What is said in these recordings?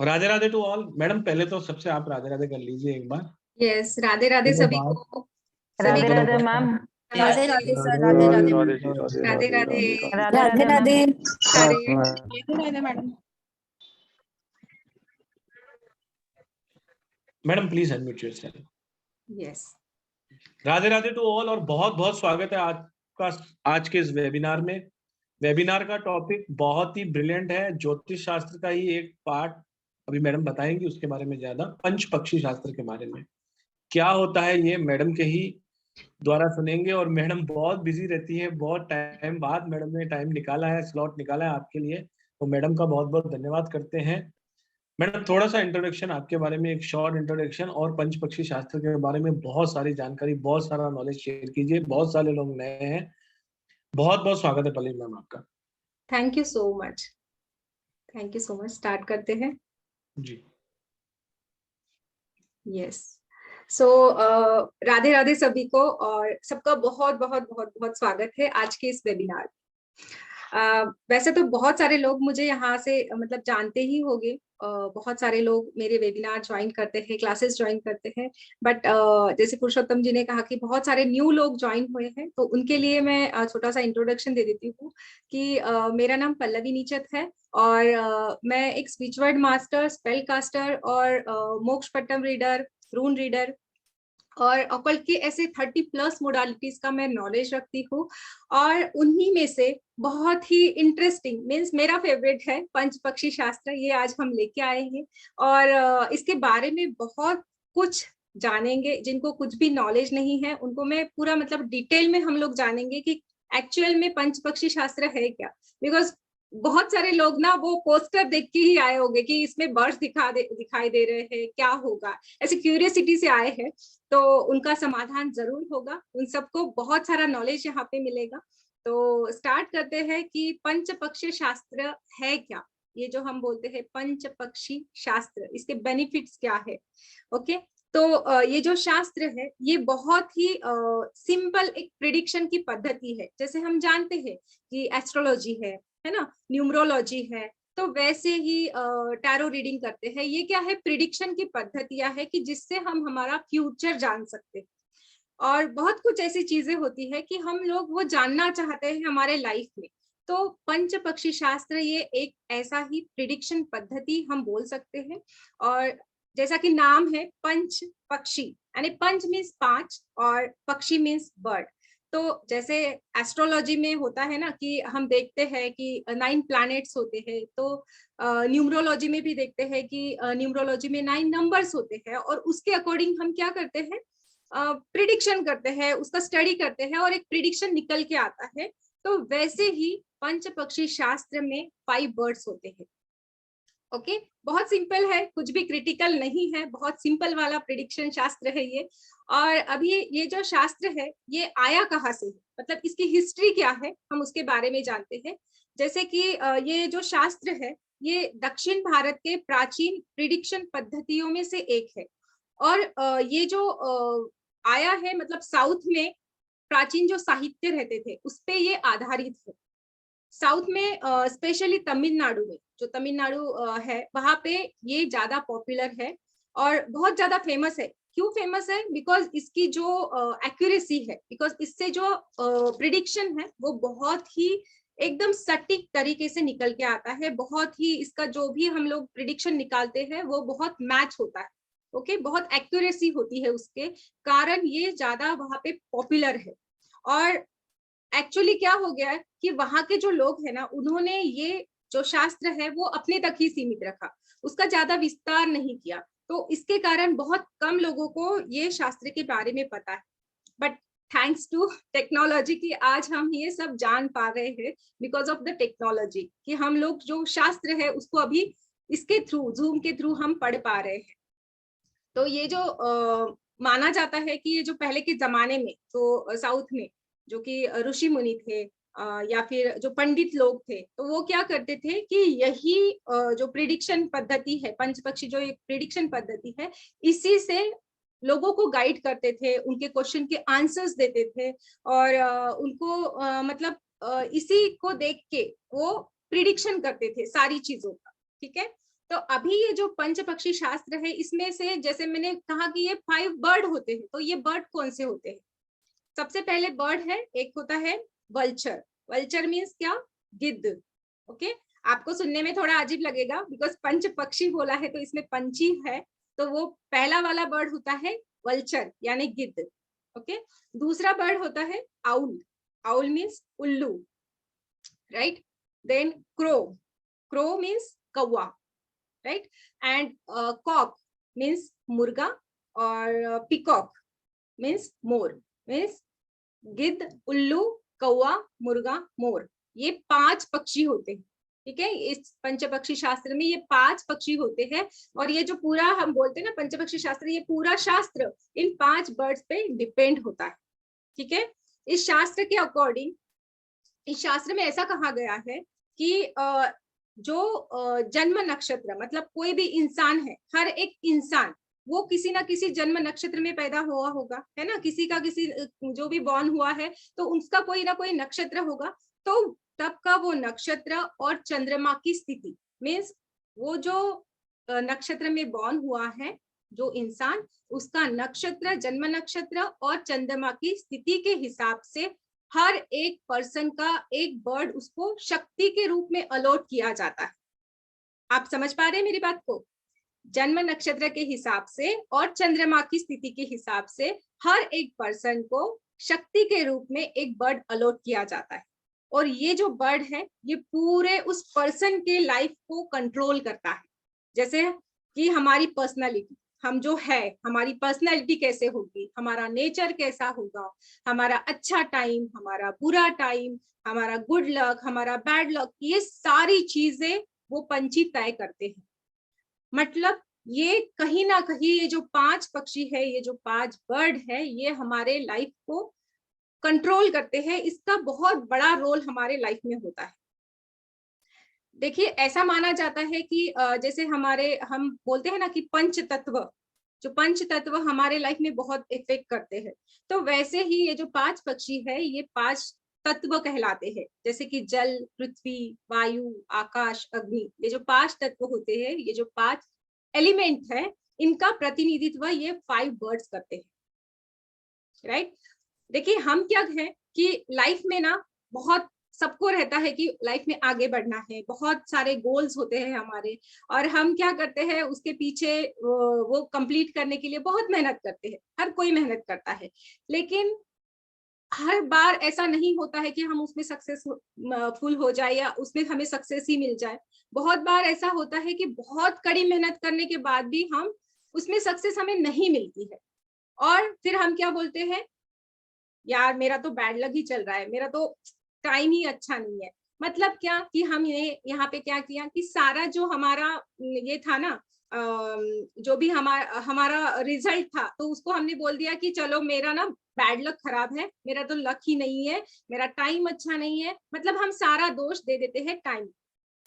Radhe Radhe to all. Madam पहले तो सबसे आप राधे राधे कर लीजिए एक बार। यस, राधे राधे सभी को। Radhe Radhe ma'am. Radhe Radhe sir. Radhe Radhe Radhe Radhe Radhe Radhe Radhe Radhe Radhe Radhe Radhe madam. Madam please unmute yourself. Yes, Radhe Radhe to all और बहुत बहुत स्वागत है आज के इस वेबिनार में। वेबिनार का टॉपिक बहुत ही ब्रिलियंट है, ज्योतिष शास्त्र का ही एक पार्ट अभी मैडम बताएंगी, उसके बारे में ज्यादा पंच पक्षी शास्त्र के बारे में क्या होता है ये मैडम के ही द्वारा सुनेंगे। और मैडम बहुत बिजी रहती है, बहुत टाइम बाद मैडम ने टाइम निकाला है, स्लॉट निकाला है आपके लिए, तो मैडम का बहुत बहुत धन्यवाद करते हैं। मैडम थोड़ा सा इंट्रोडक्शन आपके बारे में, एक शॉर्ट इंट्रोडक्शन और पंच पक्षी शास्त्र के बारे में बहुत सारी जानकारी, बहुत सारा नॉलेज शेयर कीजिए। बहुत सारे लोग नए हैं। बहुत बहुत स्वागत है पल्लवी मैम आपका। Thank you so much, thank you so much. Start करते हैं जी। यस। सो राधे राधे सभी को और सबका बहुत बहुत बहुत बहुत स्वागत है आज के इस वेबिनार। वैसे तो बहुत सारे लोग मुझे यहाँ से मतलब जानते ही होंगे। बहुत सारे लोग मेरे वेबिनार ज्वाइन करते हैं, क्लासेस ज्वाइन करते हैं, बट जैसे पुरुषोत्तम जी ने कहा कि बहुत सारे न्यू लोग ज्वाइन हुए हैं, तो उनके लिए मैं छोटा सा इंट्रोडक्शन दे देती हूँ कि मेरा नाम पल्लवी नीचत है और मैं एक speech word master, spell caster और Moksha Patam reader, rune reader और ऑकल्ट के ऐसे 30+ मोडालिटीज का मैं नॉलेज रखती हूँ। और उन्हीं में से बहुत ही इंटरेस्टिंग मीन्स मेरा फेवरेट है पंच पक्षी शास्त्र, ये आज हम लेके आए हैं और इसके बारे में बहुत कुछ जानेंगे। जिनको कुछ भी नॉलेज नहीं है उनको मैं पूरा मतलब डिटेल में हम लोग जानेंगे कि एक्चुअल में पंच पक्षी शास्त्र है क्या। बिकॉज बहुत सारे लोग ना वो पोस्टर देख के ही आए होंगे कि इसमें बर्ड्स दिखाई दे रहे हैं, क्या होगा, ऐसे क्यूरियोसिटी से आए हैं, तो उनका समाधान जरूर होगा। उन सबको बहुत सारा नॉलेज यहाँ पे मिलेगा। तो स्टार्ट करते हैं कि पंच पक्षी शास्त्र है क्या। ये जो हम बोलते हैं पंच पक्षी शास्त्र, इसके बेनिफिट्स क्या है। ओके, तो ये जो शास्त्र है ये बहुत ही सिंपल एक प्रिडिक्शन की पद्धति है। जैसे हम जानते हैं कि एस्ट्रोलॉजी है ना, न्यूमरोलॉजी है, तो वैसे ही टैरो रीडिंग करते हैं। ये क्या है, प्रिडिक्शन की पद्धतियां है कि जिससे हम हमारा फ्यूचर जान सकते हैं। और बहुत कुछ ऐसी चीजें होती है कि हम लोग वो जानना चाहते हैं हमारे लाइफ में। तो पंच पक्षी शास्त्र ये एक ऐसा ही प्रिडिक्शन पद्धति हम बोल सकते हैं। और जैसा कि नाम है पंच पक्षी, यानी पंच मीन्स 5 और पक्षी मीन्स बर्ड। तो जैसे एस्ट्रोलॉजी में होता है ना कि हम देखते हैं कि 9 प्लैनेट्स होते हैं, तो न्यूमरोलॉजी में भी देखते हैं कि न्यूमरोलॉजी में 9 नंबर्स होते हैं और उसके अकॉर्डिंग हम क्या करते हैं, प्रिडिक्शन करते हैं, उसका स्टडी करते हैं और एक प्रिडिक्शन निकल के आता है। तो वैसे ही पंच पक्षी शास्त्र में 5 बर्ड्स होते हैं। ओके, बहुत सिंपल है, कुछ भी क्रिटिकल नहीं है, बहुत सिंपल वाला प्रिडिक्शन शास्त्र है ये। और अभी ये जो शास्त्र है ये आया कहाँ से है, मतलब इसकी हिस्ट्री क्या है, हम उसके बारे में जानते हैं। जैसे कि ये जो शास्त्र है ये दक्षिण भारत के प्राचीन प्रिडिक्शन पद्धतियों में से एक है। और ये जो आया है मतलब साउथ में प्राचीन जो साहित्य रहते थे उस पे ये आधारित है। साउथ में स्पेशली तमिलनाडु में, जो तमिलनाडु है वहां पे ये ज्यादा पॉपुलर है और बहुत ज्यादा फेमस है। क्यों फेमस है, बिकॉज इसकी जो एक्यूरेसी है, बिकॉज इससे जो प्रिडिक्शन है वो बहुत ही एकदम सटीक तरीके से निकल के आता है। बहुत ही इसका जो भी हम लोग प्रिडिक्शन निकालते हैं वो बहुत मैच होता है। ओके, बहुत एक्यूरेसी होती है, उसके कारण ये ज्यादा वहां पे पॉपुलर है। और एक्चुअली क्या हो गया है कि वहां के जो लोग हैं ना, उन्होंने ये जो शास्त्र है वो अपने तक ही सीमित रखा, उसका ज्यादा विस्तार नहीं किया। तो इसके कारण बहुत कम लोगों को ये शास्त्र के बारे में पता है। बट थैंक्स टू टेक्नोलॉजी की आज हम ये सब जान पा रहे हैं, बिकॉज ऑफ द टेक्नोलॉजी, कि हम लोग जो शास्त्र है उसको अभी इसके थ्रू, जूम के थ्रू हम पढ़ पा रहे हैं। तो ये जो माना जाता है कि ये जो पहले के जमाने में जो साउथ में जो कि ऋषि मुनि थे या फिर जो पंडित लोग थे, तो वो क्या करते थे कि यही जो प्रिडिक्शन पद्धति है, पंचपक्षी जो एक प्रिडिक्शन पद्धति है, इसी से लोगों को गाइड करते थे, उनके क्वेश्चन के आंसर्स देते थे और उनको मतलब इसी को देख के वो प्रिडिक्शन करते थे सारी चीजों का। ठीक है, तो अभी ये जो पंच पक्षी शास्त्र है, इसमें से जैसे मैंने कहा कि ये 5 बर्ड होते हैं, तो ये बर्ड कौन से होते हैं? सबसे पहले बर्ड है, एक होता है वल्चर। वल्चर मीन्स क्या? गिद्ध। ओके, आपको सुनने में थोड़ा अजीब लगेगा बिकॉज पंच पक्षी बोला है तो इसमें पंछी है, तो वो पहला वाला बर्ड होता है वल्चर यानी गिद्ध। ओके, दूसरा बर्ड होता है आउल। आउल मीन्स उल्लू, right. Then crow. Crow means कौवा, राइट। एंड कॉक मीन्स मुर्गा, और पिकॉक मीन्स मोर। मीन्स गिद्ध, उल्लू, कौवा, मुर्गा, मोर, ये 5 पक्षी होते हैं। ठीक है, इस पंचपक्षी शास्त्र में ये 5 पक्षी होते हैं, और ये जो पूरा हम बोलते हैं ना पंचपक्षी शास्त्र, ये पूरा शास्त्र इन 5 बर्ड्स पे डिपेंड होता है। ठीक है, इस शास्त्र के अकॉर्डिंग, इस शास्त्र में ऐसा कहा गया है कि जो जन्म नक्षत्र, मतलब कोई भी इंसान है, हर एक इंसान वो किसी ना किसी जन्म नक्षत्र में पैदा हुआ होगा, है ना। किसी का किसी जो भी बॉर्न हुआ है तो उसका कोई ना कोई नक्षत्र होगा, तो तब का वो नक्षत्र और चंद्रमा की स्थिति, मीन्स वो जो नक्षत्र में बॉर्न हुआ है जो इंसान, उसका नक्षत्र, जन्म नक्षत्र और चंद्रमा की स्थिति के हिसाब से हर एक पर्सन का एक बर्ड उसको शक्ति के रूप में अलॉट किया जाता है। आप समझ पा रहे हैं मेरी बात को? जन्म नक्षत्र के हिसाब से और चंद्रमा की स्थिति के हिसाब से हर एक पर्सन को शक्ति के रूप में एक बर्ड अलॉट किया जाता है, और ये जो बर्ड है ये पूरे उस पर्सन के लाइफ को कंट्रोल करता है। जैसे कि हमारी पर्सनालिटी, हम जो है, हमारी पर्सनालिटी कैसे होगी, हमारा नेचर कैसा होगा, हमारा अच्छा टाइम, हमारा बुरा टाइम, हमारा गुड लक, हमारा बैड लक, ये सारी चीजें वो पंछी तय करते हैं। मतलब ये कहीं ना कहीं ये जो 5 पक्षी है, ये जो 5 बर्ड है, ये हमारे लाइफ को कंट्रोल करते हैं। इसका बहुत बड़ा रोल हमारे लाइफ में होता है। देखिए, ऐसा माना जाता है कि जैसे हम बोलते हैं ना कि पंच तत्व, जो पंच तत्व हमारे लाइफ में बहुत इफेक्ट करते हैं, तो वैसे ही ये जो 5 पक्षी है ये 5 तत्व कहलाते हैं। जैसे कि जल, पृथ्वी, वायु, आकाश, अग्नि, ये जो 5 तत्व होते हैं, ये जो 5 एलिमेंट है, इनका प्रतिनिधित्व ये 5 बर्ड्स करते हैं, राइट। देखिए, हम क्या है कि लाइफ में ना बहुत सबको रहता है कि लाइफ में आगे बढ़ना है, बहुत सारे गोल्स होते हैं हमारे, और हम क्या करते हैं उसके पीछे वो कंप्लीट करने के लिए बहुत मेहनत करते हैं। हर कोई मेहनत करता है, लेकिन हर बार ऐसा नहीं होता है कि हम उसमें सक्सेसफुल हो जाए या उसमें हमें सक्सेस ही मिल जाए। बहुत बार ऐसा होता है कि बहुत कड़ी मेहनत करने के बाद भी हम उसमें सक्सेस हमें नहीं मिलती है, और फिर हम क्या बोलते हैं, यार मेरा तो बैड लक ही चल रहा है, मेरा तो टाइम ही अच्छा नहीं है। मतलब क्या कि हम ये यहाँ पे क्या किया कि सारा जो हमारा ये था ना, जो भी हमारा रिजल्ट था, तो उसको हमने बोल दिया कि चलो मेरा ना बैड लक खराब है, मेरा तो लक ही नहीं है, मेरा टाइम अच्छा नहीं है। मतलब हम सारा दोष दे देते हैं टाइम,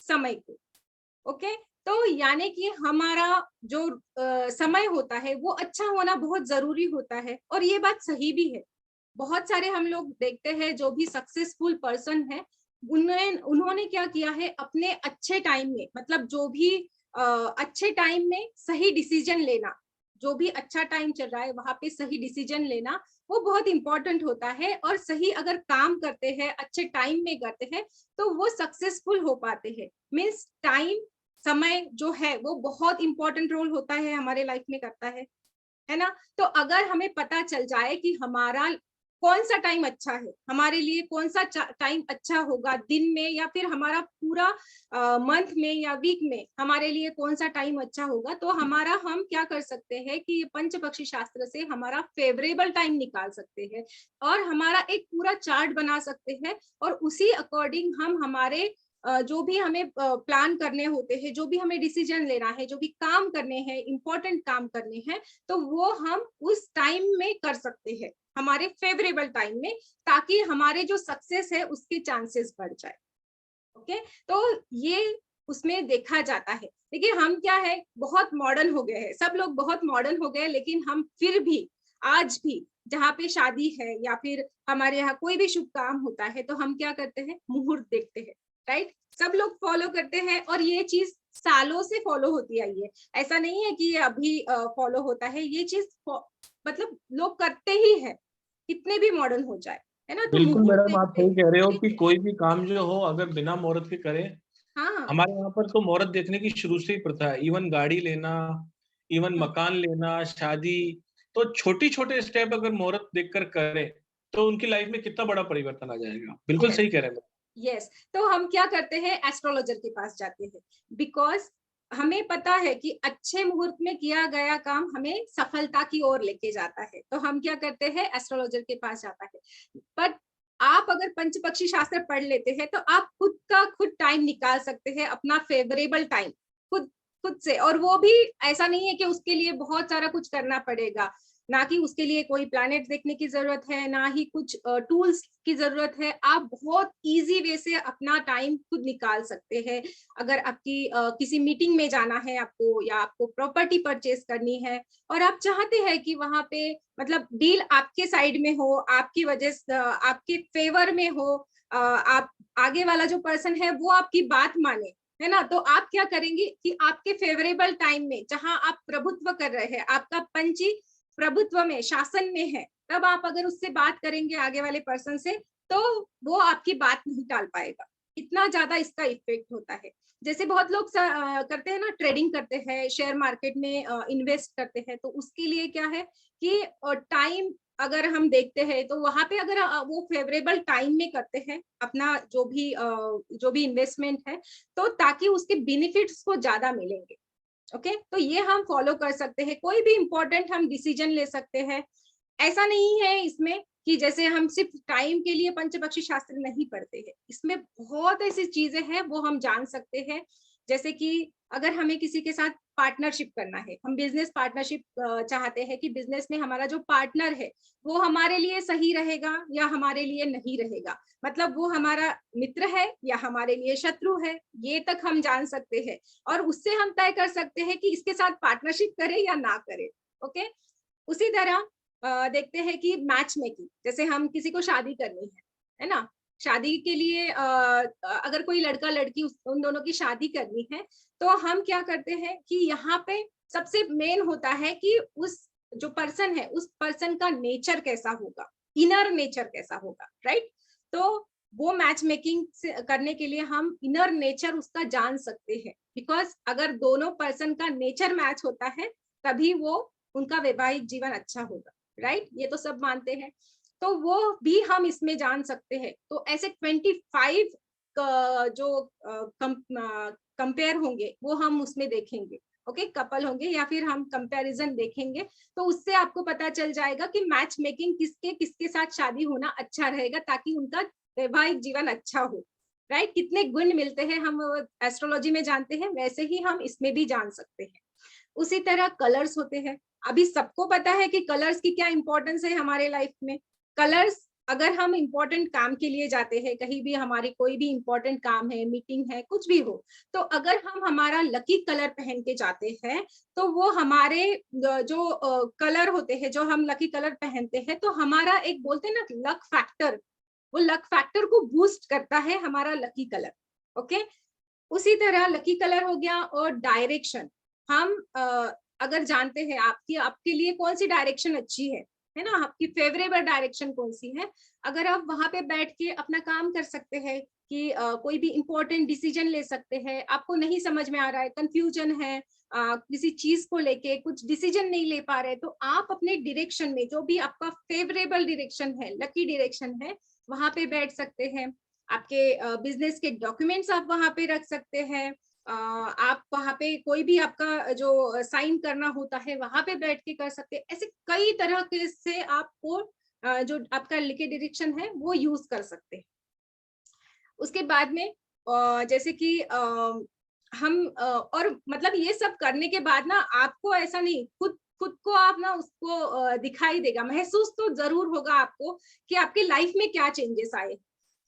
समय को। ओके, तो यानी कि हमारा जो समय होता है वो अच्छा होना बहुत जरूरी होता है, और ये बात सही भी है। बहुत सारे हम लोग देखते हैं जो भी सक्सेसफुल पर्सन है, उन्होंने क्या किया है अपने अच्छे टाइम में, मतलब जो भी अच्छे टाइम में सही डिसीजन लेना, जो भी अच्छा टाइम चल रहा है वहां पे सही डिसीजन लेना वो बहुत इंपॉर्टेंट होता है। और सही अगर काम करते हैं, अच्छे टाइम में करते हैं, तो वो सक्सेसफुल हो पाते हैं। मीन्स टाइम, समय जो है वो बहुत इंपॉर्टेंट रोल होता है हमारे लाइफ में करता है ना। तो अगर हमें पता चल जाए कि हमारा कौन सा टाइम अच्छा है, हमारे लिए कौन सा टाइम अच्छा होगा दिन में, या फिर हमारा पूरा मंथ में या वीक में हमारे लिए कौन सा टाइम अच्छा होगा, तो हम क्या कर सकते हैं कि पंचपक्षी शास्त्र से हमारा फेवरेबल टाइम निकाल सकते हैं, और हमारा एक पूरा चार्ट बना सकते हैं, और उसी अकॉर्डिंग हम हमारे जो भी हमें प्लान करने होते हैं, जो भी हमें डिसीजन लेना है, जो भी काम करने हैं, इंपॉर्टेंट काम करने हैं, तो वो हम उस टाइम में कर सकते हैं, हमारे फेवरेबल टाइम में, ताकि हमारे जो सक्सेस है उसके चांसेस बढ़ जाए। ओके, तो ये उसमें देखा जाता है। देखिए, हम क्या है बहुत मॉडर्न हो गए हैं, सब लोग बहुत मॉडर्न हो गए, लेकिन हम फिर भी आज भी जहाँ पे शादी है या फिर हमारे यहाँ कोई भी शुभ काम होता है, तो हम क्या करते हैं, मुहूर्त देखते हैं। राइट। सब लोग फॉलो करते हैं और ये चीज सालों से फॉलो होती आई है, ऐसा नहीं है कि ये अभी फॉलो होता है, ये चीज मतलब लोग करते ही है, कितने भी मॉडर्न हो जाए, है ना। तो बिल्कुल मुहूर्त मैडम, आप देखते सही कह रहे हो हैं। कि कोई भी काम जो हो अगर बिना मुहूर्त के करें, हाँ हमारे यहाँ पर तो मुहूर्त देखने की शुरू से ही प्रथा है। इवन गाड़ी लेना, इवन हाँ मकान लेना, शादी, तो छोटी छोटे स्टेप अगर मुहूर्त देखकर करें तो उनकी लाइफ में कितना बड़ा परिवर्तन आ जाएगा। बिल्कुल यस सही कह रहे हैं। यस। तो हम क्या करते हैं, एस्ट्रोलॉजर के पास जाते हैं, बिकॉज हमें पता है कि अच्छे मुहूर्त में किया गया काम हमें सफलता की ओर लेके जाता है, तो हम क्या करते हैं, एस्ट्रोलॉजर के पास जाता है। पर आप अगर पंचपक्षी शास्त्र पढ़ लेते हैं तो आप खुद का खुद टाइम निकाल सकते हैं, अपना फेवरेबल टाइम खुद खुद से। और वो भी ऐसा नहीं है कि उसके लिए बहुत सारा कुछ करना पड़ेगा, ना कि उसके लिए कोई प्लैनेट देखने की जरूरत है, ना ही कुछ टूल्स की जरूरत है। आप बहुत इजी वे से अपना टाइम खुद निकाल सकते हैं। अगर आपकी किसी मीटिंग में जाना है आपको, या आपको प्रॉपर्टी परचेज करनी है और आप चाहते हैं कि वहां पे मतलब डील आपके साइड में हो, आपकी वजह से आपके फेवर में हो, आप आगे वाला जो पर्सन है वो आपकी बात माने, है ना। तो आप क्या करेंगे कि आपके फेवरेबल टाइम में, जहां आप प्रभुत्व कर रहे हैं, आपका पंची प्रभुत्व में, शासन में है, तब आप अगर उससे बात करेंगे आगे वाले पर्सन से, तो वो आपकी बात नहीं टाल पाएगा। इतना ज्यादा इसका इफेक्ट होता है। जैसे बहुत लोग करते हैं ना, ट्रेडिंग करते हैं, शेयर मार्केट में इन्वेस्ट करते हैं, तो उसके लिए क्या है कि टाइम अगर हम देखते हैं तो वहां पे अगर वो फेवरेबल टाइम में करते हैं अपना जो भी इन्वेस्टमेंट है, तो ताकि उसके बेनिफिट्स को ज्यादा मिलेंगे। ओके, तो ये हम फॉलो कर सकते हैं। कोई भी इंपॉर्टेंट हम डिसीजन ले सकते हैं। ऐसा नहीं है इसमें कि जैसे हम सिर्फ टाइम के लिए पंचपक्षी शास्त्र नहीं पढ़ते हैं, इसमें बहुत ऐसी चीजें हैं वो हम जान सकते हैं। जैसे कि अगर हमें किसी के साथ पार्टनरशिप करना है, हम बिजनेस पार्टनरशिप चाहते हैं कि बिजनेस में हमारा जो पार्टनर है वो हमारे लिए सही रहेगा या हमारे लिए नहीं रहेगा, मतलब वो हमारा मित्र है या हमारे लिए शत्रु है, ये तक हम जान सकते हैं। और उससे हम तय कर सकते हैं कि इसके साथ पार्टनरशिप करें या ना करें। ओके, उसी तरह देखते हैं कि मैच मेकिंग, जैसे हम किसी को शादी करनी है ना, शादी के लिए अगर कोई लड़का लड़की उन दोनों की शादी करनी है, तो हम क्या करते हैं कि यहाँ पे सबसे मेन होता है कि उस जो पर्सन है उस पर्सन का नेचर कैसा होगा, इनर नेचर कैसा होगा, राइट। तो वो मैच मेकिंग करने के लिए हम इनर नेचर उसका जान सकते हैं, बिकॉज अगर दोनों पर्सन का नेचर मैच होता है तभी वो उनका वैवाहिक जीवन अच्छा होगा, राइट। ये तो सब मानते हैं, तो वो भी हम इसमें जान सकते हैं। तो ऐसे 25 जो कंपेयर होंगे वो हम उसमें देखेंगे। ओके, कपल होंगे या फिर हम कंपैरिजन देखेंगे, तो उससे आपको पता चल जाएगा कि मैच मेकिंग किसके किसके साथ शादी होना अच्छा रहेगा, ताकि उनका वैवाहिक जीवन अच्छा हो, राइट। कितने गुण मिलते हैं हम एस्ट्रोलॉजी में जानते हैं, वैसे ही हम इसमें भी जान सकते हैं। उसी तरह कलर्स होते हैं। अभी सबको पता है कि कलर्स की क्या इंपॉर्टेंस है हमारे लाइफ में। कलर्स, अगर हम इंपॉर्टेंट काम के लिए जाते हैं, कहीं भी हमारी कोई भी इंपॉर्टेंट काम है, मीटिंग है, कुछ भी हो, तो अगर हम हमारा लकी कलर पहन के जाते हैं, तो वो हमारे जो कलर होते हैं, जो हम लकी कलर पहनते हैं, तो हमारा एक बोलते हैं ना लक फैक्टर, वो लक फैक्टर को बूस्ट करता है हमारा लकी कलर। ओके, उसी तरह लकी कलर हो गया। और डायरेक्शन, हम अगर जानते हैं आपकी आपके लिए कौन सी डायरेक्शन अच्छी है ना, आपकी फेवरेबल डायरेक्शन कौन सी है, अगर आप वहां पे बैठ के अपना काम कर सकते हैं कि कोई भी इंपॉर्टेंट डिसीजन ले सकते हैं, आपको नहीं समझ में आ रहा है, कंफ्यूजन है, किसी चीज को लेके कुछ डिसीजन नहीं ले पा रहे, तो आप अपने डायरेक्शन में जो भी आपका फेवरेबल डायरेक्शन है, लकी डायरेक्शन है, वहां पे बैठ सकते हैं। आपके बिजनेस के डॉक्यूमेंट्स आप वहां पे रख सकते हैं। आप वहां पे कोई भी आपका जो साइन करना होता है वहां पे बैठ के कर सकते हैं। ऐसे कई तरह के से आपको जो आपका लिखे डायरेक्शन है वो यूज कर सकते हैं। उसके बाद में जैसे कि हम और मतलब ये सब करने के बाद ना आपको ऐसा नहीं, खुद खुद को आप ना उसको दिखाई देगा, महसूस तो जरूर होगा आपको कि आपके लाइफ में क्या चेंजेस आए।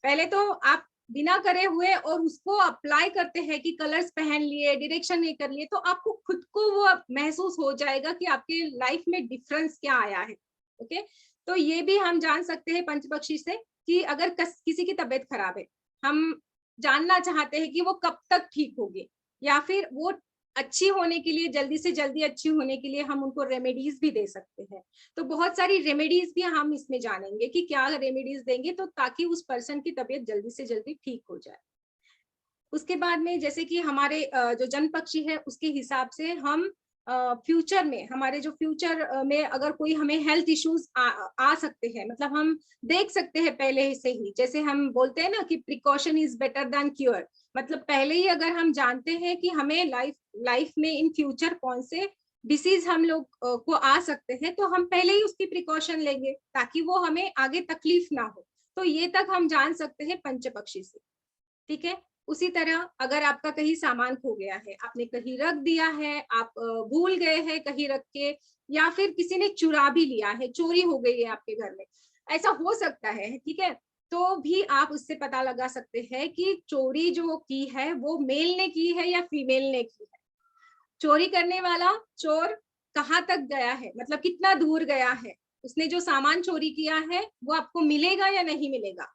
पहले तो आप बिना करे हुए और उसको अप्लाई करते हैं कि कलर्स पहन लिए, डायरेक्शन नहीं कर लिए, तो आपको खुद को वो महसूस हो जाएगा कि आपके लाइफ में डिफरेंस क्या आया है। ओके, तो ये भी हम जान सकते हैं पंचपक्षी से कि अगर किसी की तबीयत खराब है, हम जानना चाहते हैं कि वो कब तक ठीक होगी, या फिर वो अच्छी होने के लिए, जल्दी से जल्दी अच्छी होने के लिए हम उनको रेमेडीज भी दे सकते हैं। तो बहुत सारी रेमेडीज भी हम इसमें जानेंगे कि क्या रेमेडीज देंगे तो ताकि उस पर्सन की तबीयत जल्दी से जल्दी ठीक हो जाए। उसके बाद में जैसे कि हमारे जो जन्म पक्षी है उसके हिसाब से हम फ्यूचर में, हमारे जो फ्यूचर में अगर कोई हमें हेल्थ इश्यूज आ सकते हैं, मतलब हम देख सकते हैं पहले से ही, जैसे हम बोलते हैं ना कि precaution is better than cure, मतलब पहले ही अगर हम जानते हैं कि हमें लाइफ में इन फ्यूचर कौन से डिसीज हम लोग को आ सकते हैं, तो हम पहले ही उसकी प्रिकॉशन लेंगे ताकि वो हमें आगे तकलीफ ना हो। तो ये तक हम जान सकते हैं पंच पक्षी से, ठीक है। उसी तरह अगर आपका कहीं सामान खो गया है, आपने कहीं रख दिया है, आप भूल गए हैं कहीं रख के, या फिर किसी ने चुरा भी लिया है, चोरी हो गई है आपके घर में, ऐसा हो सकता है, ठीक है, तो भी आप उससे पता लगा सकते हैं कि चोरी जो की है वो मेल ने की है या फीमेल ने की है। चोरी करने वाला चोर कहाँ तक गया है, मतलब कितना दूर गया है, उसने जो सामान चोरी किया है वो आपको मिलेगा या नहीं मिलेगा,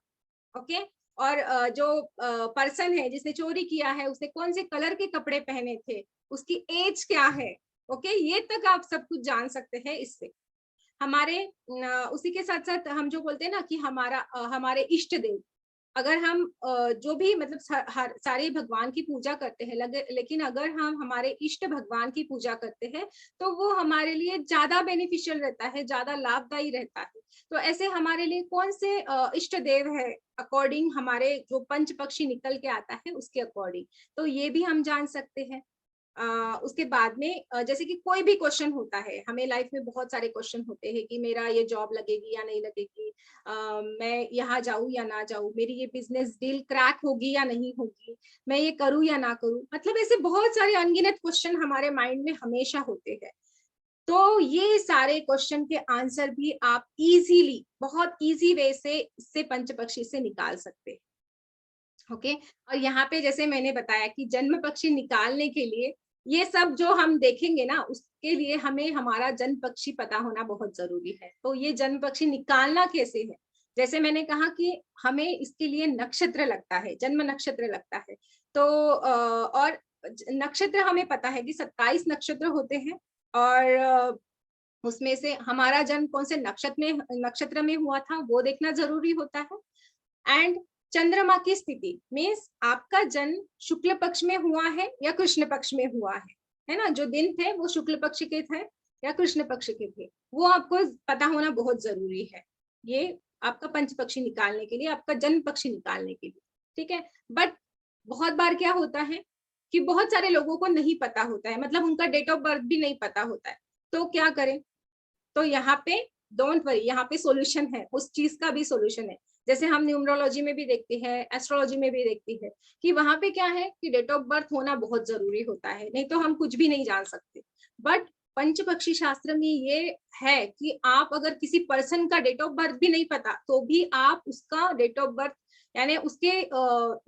ओके। और जो पर्सन है जिसने चोरी किया है उसने कौन से कलर के कपड़े पहने थे, उसकी एज क्या है, ओके, ये तक आप सब कुछ जान सकते हैं इससे। हमारे उसी के साथ साथ हम जो बोलते हैं ना कि हमारे इष्ट देव, अगर हम जो भी मतलब सारे भगवान की पूजा करते हैं, लेकिन अगर हम हमारे इष्ट भगवान की पूजा करते हैं तो वो हमारे लिए ज्यादा बेनिफिशियल रहता है, ज्यादा लाभदायी रहता है। तो ऐसे हमारे लिए कौन से इष्ट देव है अकॉर्डिंग हमारे जो पंच पक्षी निकल के आता है उसके अकॉर्डिंग, तो ये भी हम जान सकते हैं। उसके बाद में जैसे कि कोई भी क्वेश्चन होता है, हमें लाइफ में बहुत सारे क्वेश्चन होते हैं कि मेरा ये जॉब लगेगी या नहीं लगेगी, मैं यहाँ जाऊँ या ना जाऊँ, मेरी ये बिजनेस डील क्रैक होगी या नहीं होगी, मैं ये करूँ या ना करूँ, मतलब ऐसे बहुत सारे अनगिनत क्वेश्चन हमारे माइंड में हमेशा होते हैं। तो ये सारे क्वेश्चन के आंसर भी आप इजीली, बहुत इजी वे से इससे पंचपक्षी से निकाल सकते हैं, ओके। और यहाँ पे जैसे मैंने बताया कि जन्म पक्षी निकालने के लिए ये सब जो हम देखेंगे ना, उसके लिए हमें हमारा जन्म पक्षी पता होना बहुत जरूरी है। तो ये जन्म पक्षी निकालना कैसे है, जैसे मैंने कहा कि हमें इसके लिए नक्षत्र लगता है, जन्म नक्षत्र लगता है। तो और नक्षत्र हमें पता है कि 27 नक्षत्र होते हैं, और उसमें से हमारा जन्म कौन से नक्षत्र में हुआ था वो देखना जरूरी होता है। एंड चंद्रमा की स्थिति मीन्स आपका जन्म शुक्ल पक्ष में हुआ है या कृष्ण पक्ष में हुआ है ना, जो दिन थे वो शुक्ल पक्ष के थे या कृष्ण पक्ष के थे, वो आपको पता होना बहुत जरूरी है। ये आपका पंच पक्षी निकालने के लिए, आपका जन्म पक्षी निकालने के लिए, ठीक है। बट बहुत बार क्या होता है कि बहुत सारे लोगों को नहीं पता होता है, मतलब उनका डेट ऑफ बर्थ भी नहीं पता होता है, तो क्या करें, तो यहाँ पे डोंट वरी, यहाँ पे सॉल्यूशन है, उस चीज का भी सॉल्यूशन है। जैसे हम न्यूमरोलॉजी में भी देखते हैं, एस्ट्रोलॉजी में भी देखते हैं कि वहां पे क्या है कि डेट ऑफ बर्थ होना बहुत जरूरी होता है, नहीं तो हम कुछ भी नहीं जान सकते। बट पंचपक्षी शास्त्र में ये है कि आप अगर किसी पर्सन का डेट ऑफ बर्थ भी नहीं पता तो भी आप उसका डेट ऑफ बर्थ, यानी उसके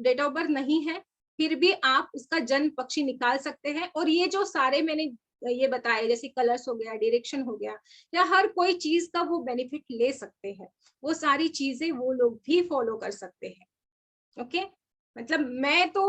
डेट ऑफ बर्थ नहीं है फिर भी आप उसका जन्म पक्षी निकाल सकते हैं। और ये जो सारे मैंने ये बताया, जैसे कलर्स हो गया, डायरेक्शन हो गया, या हर कोई चीज का वो बेनिफिट ले सकते हैं, वो सारी चीजें वो लोग भी फॉलो कर सकते हैं, ओके। मतलब मैं तो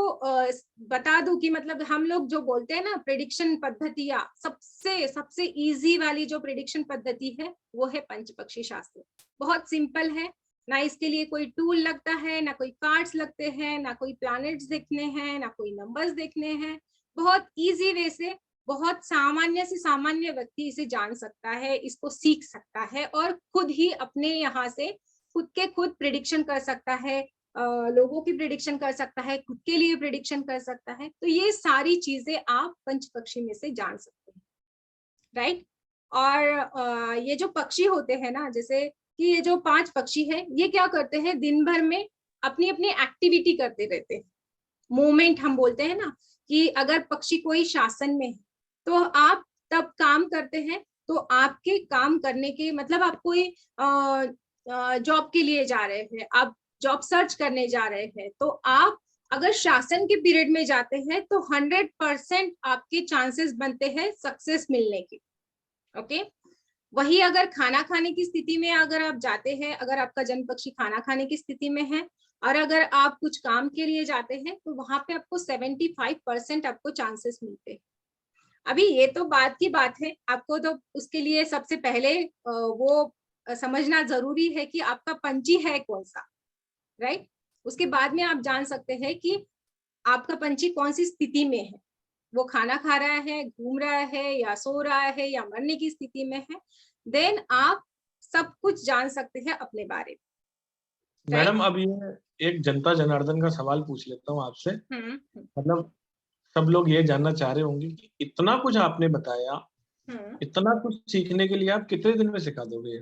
बता दूं कि मतलब हम लोग जो बोलते हैं ना प्रेडिक्शन पद्धतियां, सबसे सबसे इजी वाली जो प्रेडिक्शन पद्धति है वो है पंचपक्षी शास्त्र। बहुत सिंपल है ना, इसके लिए कोई टूल लगता है, ना कोई कार्ड्स लगते हैं, ना कोई प्लैनेट्स देखने हैं, ना कोई नंबर्स देखने हैं। बहुत इजी वे से बहुत सामान्य से सामान्य व्यक्ति इसे जान सकता है, इसको सीख सकता है और खुद ही अपने यहाँ से खुद के खुद प्रिडिक्शन कर सकता है, लोगों की प्रिडिक्शन कर सकता है, खुद के लिए प्रिडिक्शन कर सकता है। तो ये सारी चीजें आप पंचपक्षी में से जान सकते हैं, राइट। और ये जो पक्षी होते हैं ना, जैसे कि ये जो 5 पक्षी है, ये क्या करते हैं, दिन भर में अपनी अपनी एक्टिविटी करते रहते हैं, मूवमेंट हम बोलते हैं ना, कि अगर पक्षी कोई शासन में है तो आप तब काम करते हैं, तो आपके काम करने के मतलब आप कोई जॉब के लिए जा रहे हैं, आप जॉब सर्च करने जा रहे हैं, तो आप अगर शासन के पीरियड में जाते हैं तो 100% आपके चांसेस बनते हैं सक्सेस मिलने के, ओके। वही अगर खाना खाने की स्थिति में अगर आप जाते हैं, अगर आपका जन्म पक्षी खाना खाने की स्थिति में है और अगर आप कुछ काम के लिए जाते हैं तो वहां पे आपको 75% आपको चांसेस मिलते हैं। अभी ये तो बात की बात है, आपको तो उसके लिए सबसे पहले वो समझना जरूरी है कि आपका पंची है कौन सा, राइट। उसके बाद में आप जान सकते हैं कि आपका पंची कौन सी स्थिति में है, वो खाना खा रहा है, घूम रहा है, या सो रहा है, या मरने की स्थिति में है। देन आप सब कुछ जान सकते हैं अपने बारे में, राइट। मैडम अब ये एक जनता जनार्दन का सवाल पूछ लेता हूँ आपसे। मतलब सब लोग ये जानना चाह रहे होंगे कि इतना कुछ आपने बताया, इतना कुछ सीखने के लिए आप कितने दिन में सिखा दोगे,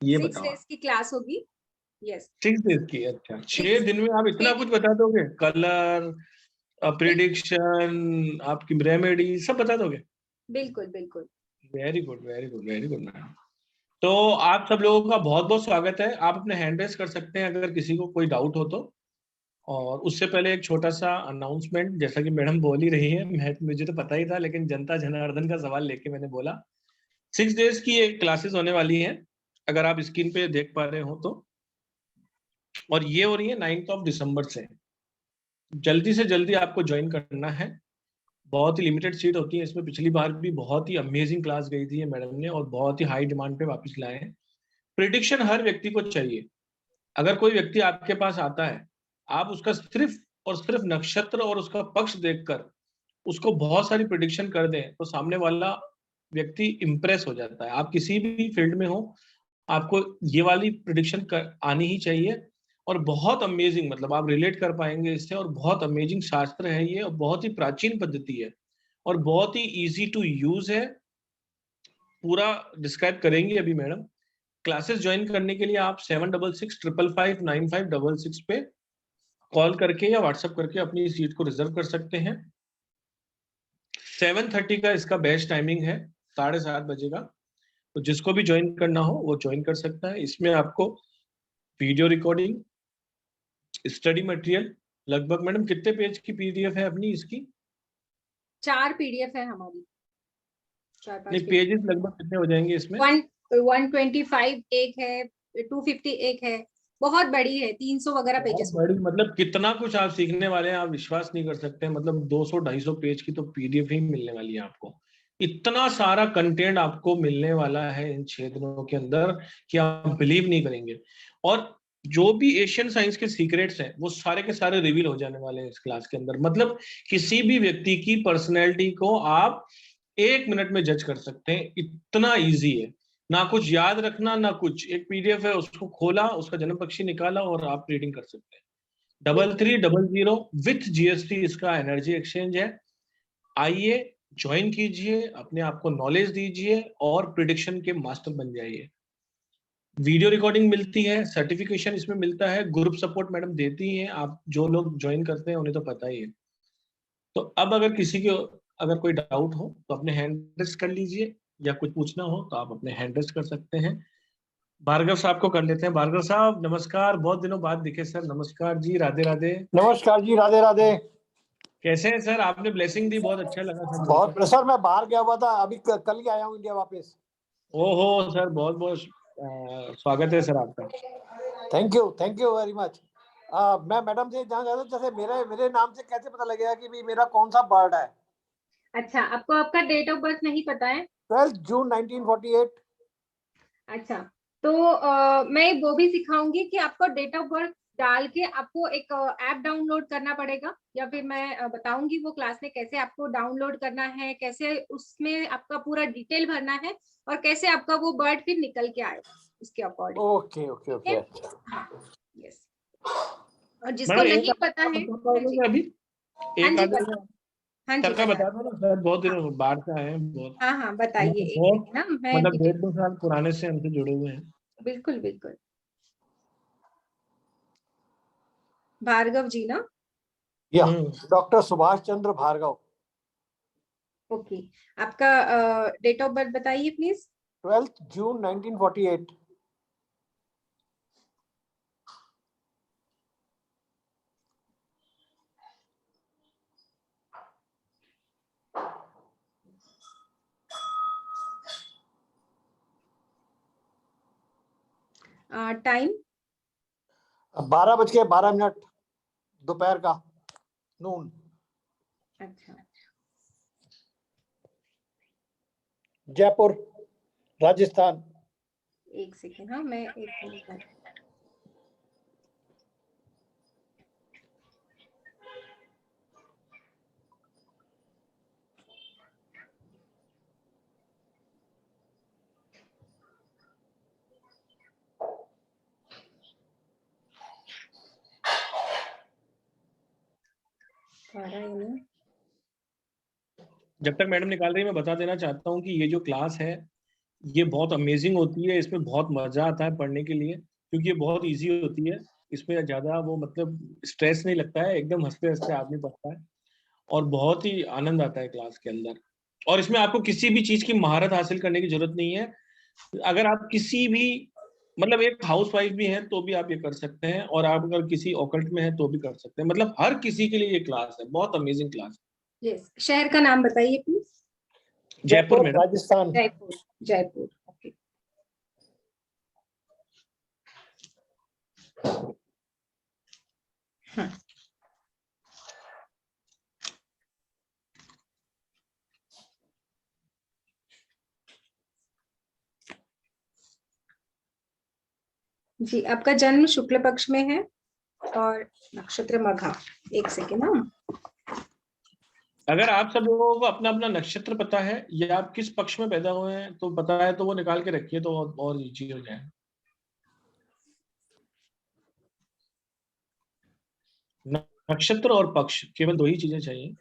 ये 6 बताओ। डेज की क्लास होगी। यस, 6 डेज की? अच्छा, 6 6 दिन में आप इतना कुछ बता दोगे? कलर, प्रिडिक्शन, आपकी रेमेडी सब बता दोगे? बिल्कुल बिल्कुल। Very good, very good, very good madam. तो आप सब लोगों का बहुत बहुत स्वागत है। आप अपने हैंड रेस कर सकते हैं अगर किसी को कोई डाउट हो तो। और उससे पहले एक छोटा सा अनाउंसमेंट, जैसा कि मैडम बोल ही रही है, मुझे तो पता ही था, लेकिन जनता जनार्दन का सवाल लेके मैंने बोला। 6 डेज की एक क्लासेस होने वाली हैं, अगर आप स्क्रीन पे देख पा रहे हो तो। और ये हो रही है 9 दिसंबर से। जल्दी से जल्दी आपको ज्वाइन करना है। बहुत ही लिमिटेड सीट होती है इसमें। पिछली बार भी बहुत ही अमेजिंग क्लास गई थी ये मैडम ने, और बहुत ही हाई डिमांड पे वापस लाए हैं। प्रिडिक्शन हर व्यक्ति को चाहिए। अगर कोई व्यक्ति आपके पास आता है, आप उसका सिर्फ और सिर्फ नक्षत्र और उसका पक्ष देखकर उसको बहुत सारी प्रिडिक्शन कर दें तो सामने वाला व्यक्ति इंप्रेस हो जाता है। आप किसी भी फील्ड में हो, आपको ये वाली प्रिडिक्शन आनी ही चाहिए। और बहुत अमेजिंग, मतलब आप रिलेट कर पाएंगे इससे, और बहुत अमेजिंग शास्त्र है ये, और बहुत ही प्राचीन पद्धति है, और बहुत ही इजी टू यूज है। पूरा डिस्क्राइब करेंगे अभी मैडम। क्लासेस ज्वाइन करने के लिए आप 7665559566 पे कॉल करके या व्हाट्सएप करके अपनी सीट को रिजर्व कर सकते हैं। 7:30 का इसका बेस्ट टाइमिंग है, 7:30 बजे का। तो जिसको भी ज्वाइन करना हो वो ज्वाइन कर सकता है। इसमें आपको वीडियो रिकॉर्डिंग, स्टडी मटेरियल, लगभग मैडम कितने पेज की पीडीएफ है अपनी इसकी? 4 पीडीएफ है हमारी, 4-5 नहीं, पीडीएफ। पेजेस लगभग कितने हो जाएंगे इसमें? 125 एक है, 250 एक है, बहुत बड़ी है, 300 वगैरह बहुत पेजेस बड़ी, मतलब कितना कुछ आप सीखने वाले हैं, आप विश्वास नहीं कर सकते। मतलब 200-250 पेज की तो पीडीएफ ही मिलने वाली है आपको। इतना सारा कंटेंट आपको मिलने वाला है इन 6 दिनों के अंदर कि आप बिलीव नहीं करेंगे। और जो भी एशियन साइंस के सीक्रेट्स हैं वो सारे के सारे रिवील हो जाने वाले हैं इस क्लास के अंदर। मतलब किसी भी व्यक्ति की पर्सनैलिटी को आप 1 मिनट में जज कर सकते हैं, इतना इजी है। ना कुछ याद रखना, ना कुछ, एक पीडीएफ है, उसको खोला, उसका जन्म पक्षी निकाला और आप रीडिंग कर सकते हैं। 3300 विथ जीएसटी इसका एनर्जी एक्सचेंज है। आइए, ज्वाइन कीजिए, अपने आप को नॉलेज दीजिए और प्रिडिक्शन के मास्टर बन जाइए। वीडियो रिकॉर्डिंग मिलती है, सर्टिफिकेशन इसमें मिलता है, ग्रुप सपोर्ट मैडम देती हैं। आप जो लोग ज्वाइन करते हैं उन्हें तो पता ही है। तो अब अगर किसी को अगर कोई डाउट हो तो अपने हैंड रेस कर लीजिए, या कुछ पूछना हो तो आप अपने हैंड रेस कर सकते हैं। भार्गव साहब को कर लेते हैं। भार्गव साहब नमस्कार, बहुत दिनों बाद दिखे सर। नमस्कार जी, राधे राधे। नमस्कार जी, राधे राधे। कैसे हैं सर? आपने ब्लेसिंग दी, बहुत अच्छा लगा सर बहुत मिलकर। सर, मैं बाहर गया हुआ था, अभी कल ही आया हूँ इंडिया वापस। ओहो सर, बहुत बहुत स्वागत है सर आपका। Thank you very much. मैं मैडम से जानना चाहता हूँ, जैसे मेरे मेरे नाम से कैसे पता लगेगा कि भी मेरा कौन सा बर्ड है? अच्छा, आपको आपका डेट ऑफ बर्थ नहीं पता है? 12 जून 1948। अच्छा, तो मैं वो भी सिखाऊंगी कि आपको डेट ऑफ बर्थ डाल के आपको एक ऐप डाउनलोड करना पड़ेगा, या फिर मैं बताऊंगी वो क्लास में कैसे आपको डाउनलोड करना है, कैसे उसमें आपका पूरा डिटेल भरना है, और कैसे आपका वो बर्ड फिर निकल के आएगा उसके अकॉर्डिंग। ओके ओके ओके, अच्छा। हाँ, यस। और जिसको मैडम एक नहीं आधा पता है, बता हाँ पाओगे जी, अभी? हाँ एक जी आधा बता, हाँ जी सर का बता, बता दो ना सर, बहुत हाँ दिनों बाहर से आए हैं, बहुत हाँ हाँ बताइए, मतलब एक बहुत, सेकंड ना, मैं मतलब डिटेल। 1.5-2 साल पुराने से हमसे जुड़े हुए हैं। बिल्कुल बिल्कुल, भार्गव जी ना? या हम्म। डॉक्टर सुभाष चंद्र भार्गव। ओके, आपका डेट ऑफ बर्थ बताइए प्लीज। 12 जून 1948। टाइम 12:12 दोपहर का, नून। अच्छा, जयपुर, राजस्थान। एक सेकेंड, हाँ मैं एक मिनट। जब तक मैडम निकाल रही है, मैं बता देना चाहता हूँ कि ये जो क्लास है ये बहुत अमेजिंग होती है, इसमें बहुत मजा आता है पढ़ने के लिए, क्योंकि ये बहुत इजी होती है। इसमें ज्यादा वो मतलब स्ट्रेस नहीं लगता है, एकदम हंसते हंसते आदमी पढ़ता है और बहुत ही आनंद आता है क्लास के अंदर। और इसमें आपको किसी भी चीज की महारत हासिल करने की जरूरत नहीं है। अगर आप किसी भी मतलब एक हाउस वाइफ भी हैं तो भी आप ये कर सकते हैं, और आप अगर किसी ऑकल्ट में हैं तो भी कर सकते हैं। मतलब हर किसी के लिए ये क्लास है, बहुत अमेजिंग क्लास है। यस, शहर का नाम बताइए please. Jaipur madam. Rajasthan. Jaipur, Jaipur, okay. हाँ, जी आपका जन्म शुक्ल पक्ष में है और नक्षत्र मघा। एक सेकेंड ना। अगर आप सब लोगों को अपना अपना नक्षत्र पता है या आप किस पक्ष में पैदा हुए हैं तो पता है तो वो निकाल के रखिए तो और इजी हो जाए। नक्षत्र और पक्ष, केवल 2 ही चीजें चाहिए।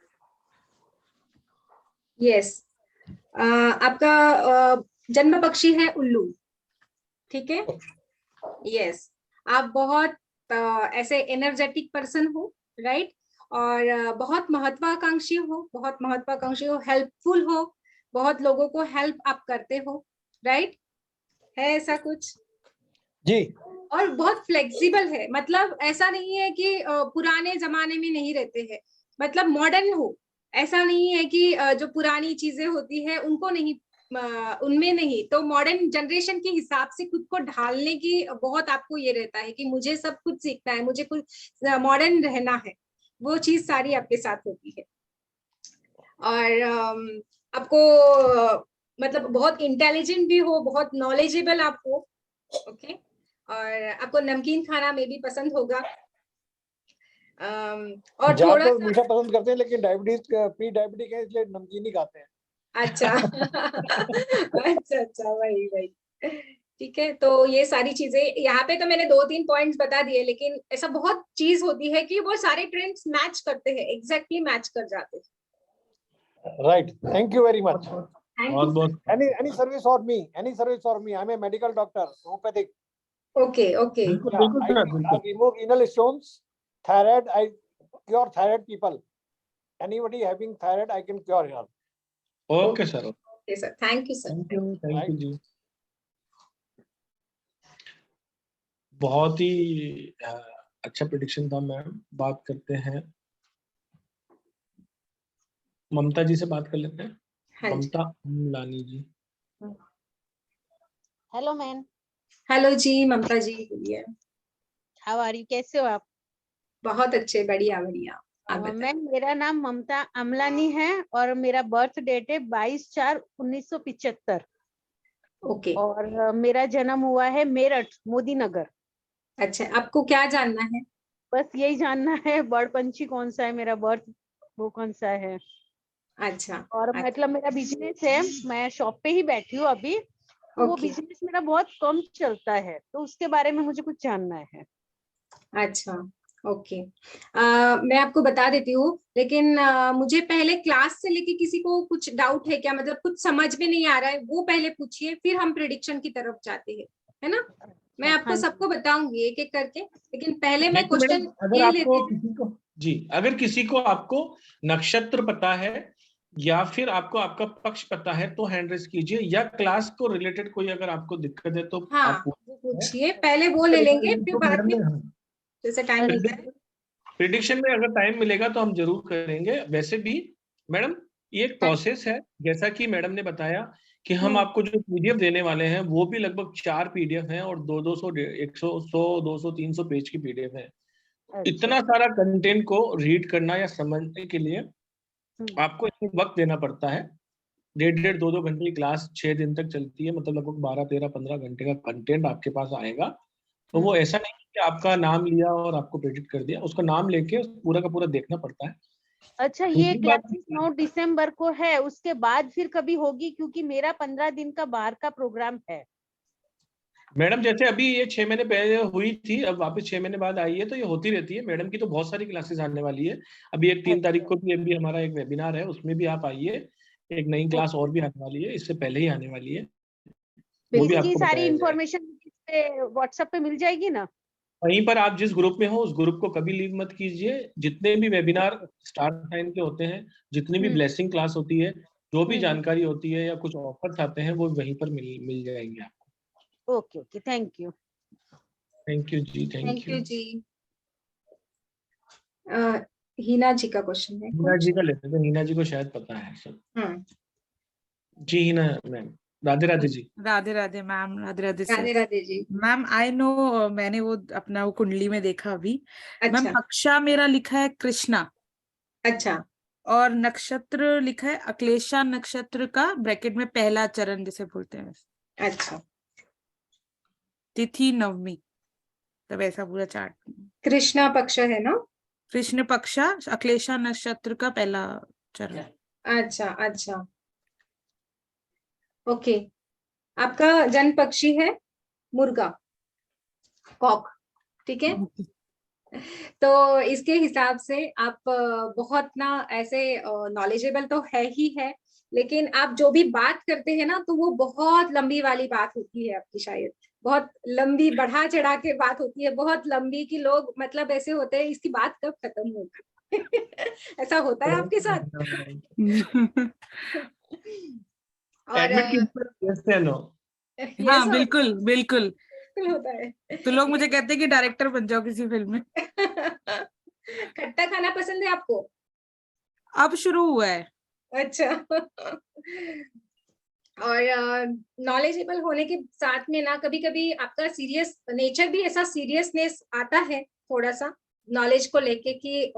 यस, आपका जन्म पक्षी है उल्लू, ठीक है। यस, आप बहुत ऐसे एनर्जेटिक पर्सन हो, राइट। और बहुत महत्वाकांक्षी हो, हेल्पफुल हो, बहुत लोगों को हेल्प आप करते हो, राइट। है ऐसा कुछ? जी। और बहुत फ्लेक्सिबल है, मतलब ऐसा नहीं है कि पुराने जमाने में नहीं रहते हैं, मतलब मॉडर्न हो। ऐसा नहीं है कि जो पुरानी चीजें होती है उनको नहीं, उनमें नहीं, तो मॉडर्न जनरेशन के हिसाब से खुद को ढालने की बहुत आपको ये रहता है कि मुझे सब कुछ सीखना है, मुझे कुछ मॉडर्न रहना है, वो चीज सारी आपके साथ होती है। और आपको मतलब बहुत इंटेलिजेंट भी हो, बहुत नॉलेजेबल आप हो, ओके। और आपको नमकीन खाना में भी पसंद होगा, और थोड़ा तो सा मीठा पसंद करते हैं, लेकिन डायबिटीज प्री डायबिटिक है इसलिए नमकीन ही खाते हैं। अच्छा अच्छा अच्छा, वही वही, ठीक है। तो ये सारी चीजें यहाँ पे तो मैंने 2-3 पॉइंट्स बता दिए, लेकिन ऐसा बहुत चीज होती है कि वो सारे ट्रेंड्स मैच करते हैं, एग्जैक्टली मैच कर जाते हैं। Right, thank you very much. बहुत बहुत Any service for me? Any service for me? I'm a medical doctor, homeopathic. Okay okay. बिल्कुल Yeah, बिल्कुल सर, I बिल्कुल। remove renal stones, thyroid. I cure thyroid people. Anybody having thyroid, I can cure here. Okay sir, okay sir, thank you sir. Thank you जी। बहुत ही अच्छा prediction था ma'am. बात करते हैं, ममता जी से बात कर लेते हैं। हाँ जी, Mamta Amlani ji. Hello ma'am, hello जी, ममता जी बोलिए। हाउ आर यू, कैसे हो आप? बहुत अच्छे, बढ़िया बढ़िया, आप बताइए। मैम मेरा नाम ममता अमलानी है और मेरा बर्थ डेट है 22/4/1975 ओके, और मेरा जन्म हुआ है मेरठ, मोदी नगर। अच्छा, आपको क्या जानना है? बस यही जानना है बर्ड पंछी कौन सा है, मेरा बर्थ वो कौन सा है। अच्छा और अच्छा, मतलब मेरा बिजनेस है, मैं शॉप पे ही बैठी हूँ अभी, तो वो ओके, बिजनेस मेरा बहुत कम चलता है, तो उसके बारे में मुझे कुछ जानना है। अच्छा, ओके। मैं आपको बता देती हूँ, लेकिन मुझे पहले क्लास से लेके किसी को कुछ डाउट है क्या, मतलब कुछ समझ में नहीं आ रहा है वो पहले पूछिए, फिर हम प्रिडिक्शन की तरफ जाते हैं, है ना। मैं आपको हाँ जी। सबको बताऊंगी एक एक करके, लेकिन पहले मैं देखिए मैडम, क्वेश्चन अगर ये आपको लेती हूँ। किसी को जी, अगर किसी को आपको नक्षत्र पता है या फिर आपको आपका पक्ष पता है तो हैंड रेज कीजिए, या क्लास को रिलेटेड कोई अगर आपको दिक्कत है तो हाँ, आप वो पूछिए, पहले वो ले लेंगे, फिर बाद मैडम में ने जैसे टाइम मिलता है। प्रिडिक्शन में अगर टाइम मिलेगा तो हम जरूर करेंगे। वैसे भी मैडम ये एक प्रोसेस है, जैसा कि मैडम ने बताया कि हम आपको जो पीडीएफ देने वाले हैं वो भी लगभग 4 पीडीएफ हैं और 200 100 100 200 300 पेज की पीडीएफ है। इतना सारा कंटेंट को रीड करना या समझने के लिए आपको इसमें वक्त देना पड़ता है। 1.5 2 घंटे की क्लास 6 दिन तक चलती है, मतलब लगभग 12 13 15 घंटे का कंटेंट आपके पास आएगा। तो वो ऐसा नहीं कि आपका नाम लिया और आपको प्रेडिक्ट कर दिया, उसका नाम लेके पूरा का पूरा देखना पड़ता है। अच्छा, ये क्लासेस 9 दिसंबर को है, उसके बाद फिर कभी होगी? क्योंकि मेरा 15 दिन का बाहर का प्रोग्राम है। मैडम जैसे अभी ये 6 महीने पहले हुई थी, अब वापस 6 महीने बाद आई है, तो ये होती रहती है। मैडम की तो बहुत सारी क्लासेस आने वाली है। अभी एक 3 तारीख को भी अभी हमारा एक वेबिनार है, उसमें भी आप आइए। एक नई क्लास और भी आने वाली है, इससे पहले ही आने वाली है, वो भी इसकी आपको सारी बताया जाएगा। इंफॉर्मेशन व्हाट्सएप पे मिल जाएगी ना? वहीं पर आप जिस ग्रुप में हो उस ग्रुप को कभी लीव मत कीजिए। जितने भी वेबिनार स्टार टाइम के होते हैं, जितनी भी ब्लेसिंग क्लास होती है, जो भी जानकारी होती है या कुछ ऑफर्स आते हैं, वो वहीं पर मिल जाएंगे आपको। Okay okay, thank you. Thank you जी, थैंक यू जी। हीना जी का क्वेश्चन है। हीना जी का लेते थे, हीना जी को शायद पता है सब। जी Heena ma'am, Radhe Radhe ji. Radhe Radhe ma'am, Radhe Radhe sir. Radhe Radhe ji. Ma'am I know, मैंने वो अपना वो कुंडली में देखा अभी। मैम अच्छा पक्षा मेरा लिखा है कृष्णा, अच्छा और नक्षत्र लिखा है अक्लेशा नक्षत्र का ब्रैकेट में पहला चरण जिसे बोलते हैं। अच्छा। तिथि नवमी, तब ऐसा पूरा चार्ट। कृष्णा पक्ष है ना? कृष्ण पक्षा अक्लेशा नक्षत्र का पहला चरण। अच्छा अच्छा, ओके। आपका जन्म पक्षी है मुर्गा, कॉक, ठीक है। तो इसके हिसाब से आप बहुत ना ऐसे नॉलेजेबल तो है ही है, लेकिन आप जो भी बात करते हैं ना, तो वो बहुत लंबी वाली बात होती है आपकी, शायद बहुत लंबी बढ़ा चढ़ा के बात होती है, बहुत लंबी, कि लोग मतलब ऐसे होते हैं इसकी बात कब खत्म होगी। ऐसा होता है आपके साथ? और एडमिट नो। हाँ बिल्कुल बिल्कुल होता है। तो लोग मुझे कहते हैं कि डायरेक्टर बन जाओ किसी फिल्म में। खट्टा खाना पसंद है आपको? अब शुरू हुआ है। अच्छा। और नॉलेजेबल होने के साथ में ना, कभी कभी आपका सीरियस नेचर भी, ऐसा सीरियसनेस आता है थोड़ा सा नॉलेज को लेके, कि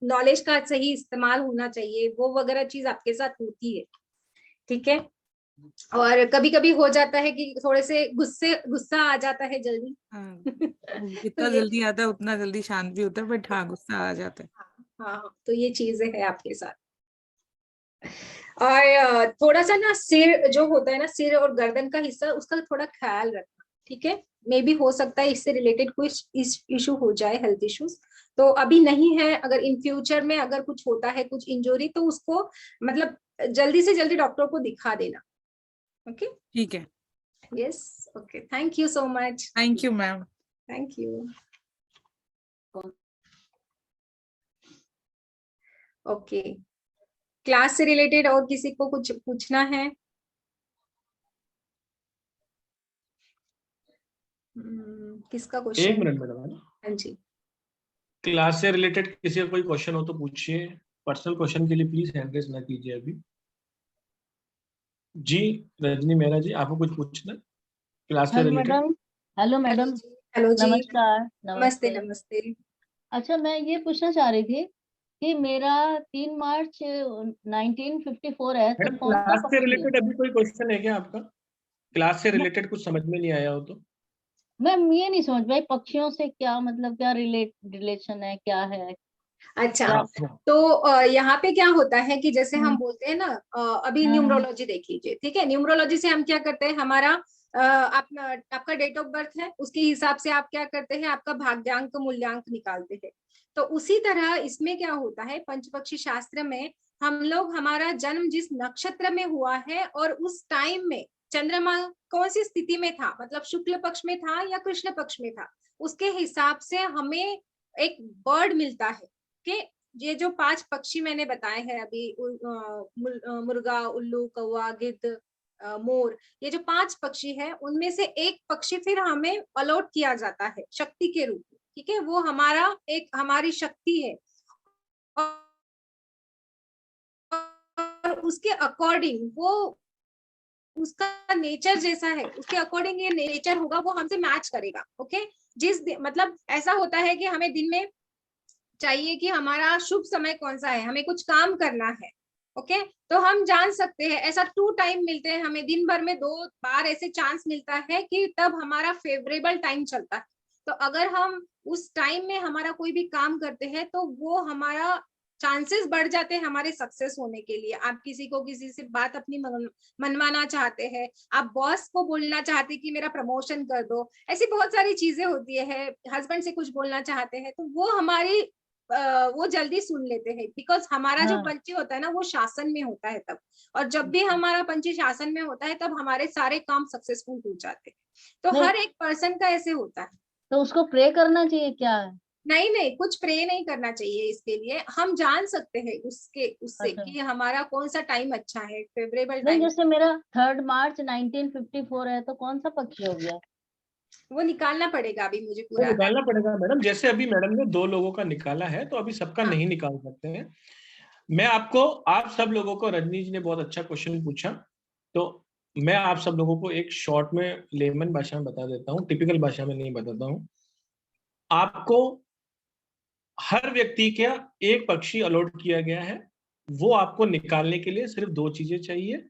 नॉलेज का सही इस्तेमाल होना चाहिए, वो वगैरह चीज आपके साथ होती है, ठीक है। और कभी कभी हो जाता है कि थोड़े से गुस्सा आ जाता है जल्दी। हाँ, तो जितना ये जल्दी आता है उतना जल्दी शांत भी होता है, बट हाँ गुस्सा आ जाता है। हाँ, तो ये चीजें है आपके साथ। और थोड़ा सा ना सिर जो होता है ना, सिर और गर्दन का हिस्सा, उसका थोड़ा ख्याल रखना, ठीक है। मे भी हो सकता है इससे रिलेटेड कुछ इशू हो जाए, हेल्थ इश्यूज। तो अभी नहीं है, अगर इन फ्यूचर में अगर कुछ होता है, कुछ इंजरी, तो उसको मतलब जल्दी से जल्दी डॉक्टर को दिखा देना। ओके, ठीक है। Yes, okay, thank you so much. Thank you ma'am. Thank you. Okay, class से रिलेटेड और किसी को कुछ पूछना है? किसका एक क्वेश्चन? Minute madam. हाँ जी। क्लास से रिलेटेड किसी का कोई क्वेश्चन हो तो पूछिए। पर्सनल क्वेश्चन के लिए प्लीज हैंड रेज ना कीजिए अभी। जी रजनी मेहरा जी, आपको कुछ पूछना क्लास से hello related? Madam. Hello madam, hello जी। नमस्कार। नमस्ते नमस्ते। अच्छा, मैं ये पूछना चाह रही थी कि मेरा 3 मार्च 1954 है, तो मैडम कौन सा क्लास से पक्षी है? रिलेटेड अभी कोई क्वेश्चन है क्या आपका? क्लास से रिलेटेड कुछ समझ में नहीं आया हो तो? मैम ये नहीं समझ पाई, पक्षियों से क्या मतलब, क्या रिलेशन है, क्या है? अच्छा, क्या? तो यहाँ पे क्या होता है कि जैसे हम हम्म, बोलते हैं ना, अभी हाँ, न्यूमरोलॉजी देख लीजिए, ठीक है। न्यूमरोलॉजी से हम क्या करते हैं, हमारा आपका डेट ऑफ बर्थ है, उसके हिसाब से आप क्या करते हैं, आपका भाग्यांक मूल्यांक निकालते हैं। तो उसी तरह इसमें क्या होता है, पंचपक्षी शास्त्र में हम लोग, हमारा जन्म जिस नक्षत्र में हुआ है और उस टाइम में चंद्रमा कौन सी स्थिति में था, मतलब शुक्ल पक्ष में था या कृष्ण पक्ष में था, उसके हिसाब से हमें एक बर्ड मिलता है। कि ये जो 5 पक्षी मैंने बताए हैं अभी, मुर्गा, उल्लू, कौवा, गिद्ध, मोर, ये जो 5 पक्षी है, उनमें से एक पक्षी फिर हमें अलॉट किया जाता है शक्ति के रूप में, ठीक है। वो हमारा एक, हमारी शक्ति है, और, उसके अकॉर्डिंग वो उसका नेचर जैसा है उसके अकॉर्डिंग ये नेचर होगा, वो हमसे मैच करेगा। ओके, मतलब ऐसा होता है कि हमें दिन में चाहिए कि हमारा शुभ समय कौन सा है, हमें कुछ काम करना है। ओके, तो हम जान सकते हैं, ऐसा 2 टाइम मिलते हैं हमें दिन भर में, 2 बार ऐसे चांस मिलता है कि तब हमारा फेवरेबल टाइम चलता है। तो अगर हम उस टाइम में हमारा कोई भी काम करते हैं तो वो हमारा चांसेस बढ़ जाते हैं हमारे सक्सेस होने के लिए। आप किसी से बात अपनी मनवाना चाहते हैं, आप बॉस को बोलना चाहते हैं कि मेरा प्रमोशन कर दो, ऐसी बहुत सारी चीजें होती है, हस्बैंड से कुछ बोलना चाहते हैं, तो वो हमारी वो जल्दी सुन लेते हैं, बिकॉज हमारा जो हाँ। पंछी होता है ना वो शासन में होता है तब, और जब भी हमारा पंछी शासन में होता है तब हमारे सारे काम सक्सेसफुल हो जाते हैं। तो नहीं। हर एक पर्सन का ऐसे होता है। तो उसको प्रे करना चाहिए क्या? नहीं, कुछ प्रे नहीं करना चाहिए इसके लिए, हम जान सकते हैं उससे अच्छा। कि हमारा कौन सा टाइम अच्छा है, फेवरेबल नहीं, टाइम। जैसे मेरा 3 मार्च 1954 है, तो कौन सा पक्षी हो गया? वो निकालना पड़ेगा अभी मुझे वो पूरा। निकालना पड़ेगा मैडम, जैसे अभी मैडम ने 2 लोगों का निकाला है तो अभी सबका हाँ। नहीं निकाल सकते हैं। मैं आपको, आप सब लोगों को, रजनी जी ने बहुत अच्छा क्वेश्चन पूछा, तो मैं आप सब लोगों को एक शॉर्ट में लेमन भाषा में बता देता हूँ, टिपिकल भाषा में नहीं बताता हूँ। आपको हर व्यक्ति का एक पक्षी अलॉट किया गया है, वो आपको निकालने के लिए सिर्फ 2 चीजें चाहिए,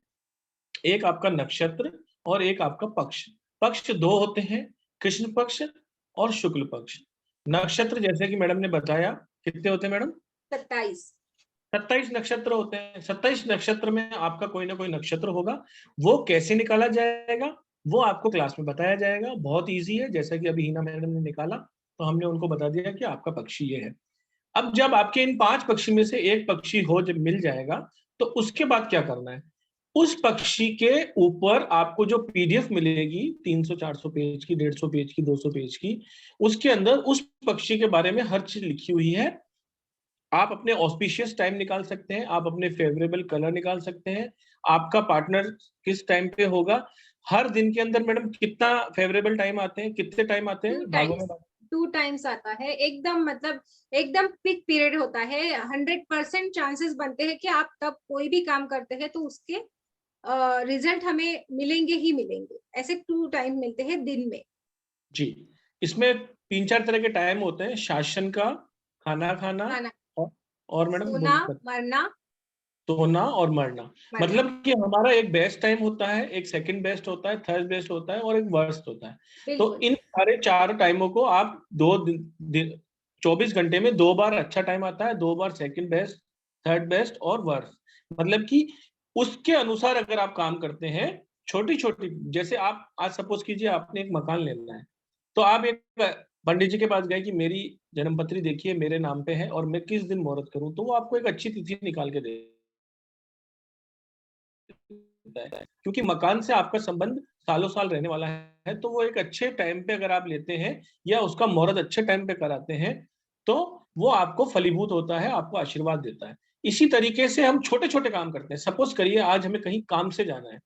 एक आपका नक्षत्र और एक आपका पक्ष। पक्ष 2 होते हैं, कृष्ण पक्ष और शुक्ल पक्ष। नक्षत्र जैसे कि मैडम ने बताया कितने होते हैं मैडम? 27 27 नक्षत्र होते हैं। 27 नक्षत्र में आपका कोई ना कोई नक्षत्र होगा। वो कैसे निकाला जाएगा वो आपको क्लास में बताया जाएगा, बहुत इजी है। जैसा कि अभी हिना मैडम ने निकाला तो हमने उनको बता दिया कि आपका पक्षी ये है। अब जब आपके इन 5 पक्षी में से एक पक्षी हो जब मिल जाएगा तो उसके बाद क्या करना है, उस पक्षी के ऊपर आपको जो पीडीएफ मिलेगी 300-400 पेज की, 150 पेज की, 200 पेज की, उसके अंदर उस पक्षी के बारे में हर चीज लिखी हुई है। आप अपने ऑस्पिशियस टाइम निकाल सकते हैं, आप अपने फेवरेबल कलर निकाल सकते हैं, आपका पार्टनर किस टाइम पे होगा, हर दिन के अंदर मैडम कितना फेवरेबल टाइम आते हैं, कितने टाइम आते हैं भागों में? 2 टाइम्स आता है एकदम, मतलब एकदम पिक पीरियड होता है। 100% चांसेस बनते हैं कि आप तब कोई भी काम करते हैं तो उसके रिजल्ट हमें मिलेंगे ही मिलेंगे। ऐसे 2 टाइम मिलते हैं दिन में जी। इसमें 3-4 तरह के टाइम होते हैं, शासन का, खाना खाना और मैडम सोना मरना। सोना और मरना। मतलब कि हमारा एक बेस्ट टाइम होता है, एक सेकंड बेस्ट होता है, थर्ड बेस्ट होता है और एक वर्स्ट होता है। तो इन सारे 4 टाइमों को आप 24 घंटे में 2 बार अच्छा टाइम आता है, 2 बार सेकंड बेस्ट, थर्ड बेस्ट और वर्स्ट। मतलब कि उसके अनुसार अगर आप काम करते हैं, छोटी छोटी, जैसे आप आज सपोज कीजिए आपने एक मकान लेना है, तो आप एक पंडित जी के पास गए कि मेरी जन्मपत्री देखिए मेरे नाम पे है और मैं किस दिन मुहूर्त करूं, तो वो आपको एक अच्छी तिथि निकाल के दे, क्योंकि मकान से आपका संबंध सालों साल रहने वाला है। तो वो एक अच्छे टाइम पे अगर आप लेते हैं या उसका मुहूर्त अच्छे टाइम पे कराते हैं तो वो आपको फलीभूत होता है, आपको आशीर्वाद देता है। इसी तरीके से हम छोटे छोटे काम करते हैं। सपोज करिए आज हमें कहीं काम से जाना है,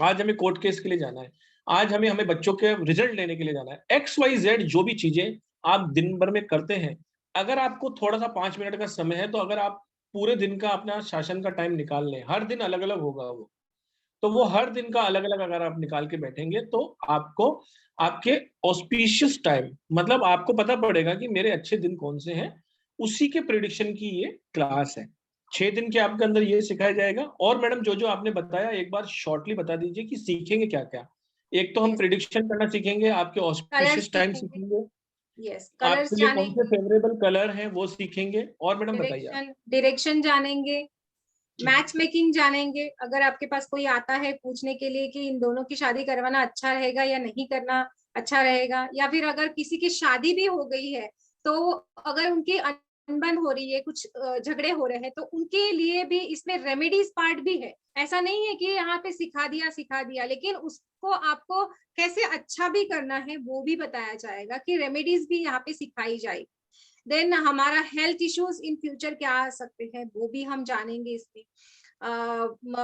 आज हमें कोर्ट केस के लिए जाना है, आज हमें बच्चों के रिजल्ट लेने के लिए जाना है, XYZ जो भी चीजें आप दिन भर में करते हैं, अगर आपको थोड़ा सा 5 मिनट का समय है तो अगर आप पूरे दिन का अपना शासन का टाइम निकाल लें, हर दिन अलग अलग होगा वो, तो वो हर दिन का अलग अलग अगर आप निकाल के बैठेंगे तो आपको आपके ऑस्पिशियस टाइम, मतलब आपको पता पड़ेगा कि मेरे अच्छे दिन कौन से हैं, उसी के प्रिडिक्शन की ये क्लास है। 6 दिन के आपके अंदर ये सिखाया जाएगा। और मैडम जो जो आपने बताया एक बार शॉर्टली बता दीजिए कि सीखेंगे क्या क्या। एक तो हम प्रिडिक्शन करना सीखेंगे, आपके ऑस्पिशियस टाइम सीखेंगे, आपके लिए कौन से फेवरेबल कलर हैं वो सीखेंगे, और मैडम बताइए। डायरेक्शन जानेंगे, मैच मेकिंग जानेंगे। अगर आपके पास कोई आता है पूछने के लिए कि इन दोनों की शादी करवाना अच्छा रहेगा या नहीं करना अच्छा रहेगा, या फिर अगर किसी की शादी भी हो गई है तो अगर उनकी अनबन हो रही है, कुछ झगड़े हो रहे हैं, तो उनके लिए भी इसमें रेमेडीज पार्ट भी है। ऐसा नहीं है कि यहाँ पे सिखा दिया, लेकिन उसको आपको कैसे अच्छा भी करना है वो भी बताया जाएगा, कि रेमेडीज भी यहाँ पे सिखाई जाएगी। देन हमारा हेल्थ इश्यूज इन फ्यूचर क्या आ सकते हैं वो भी हम जानेंगे इसमें।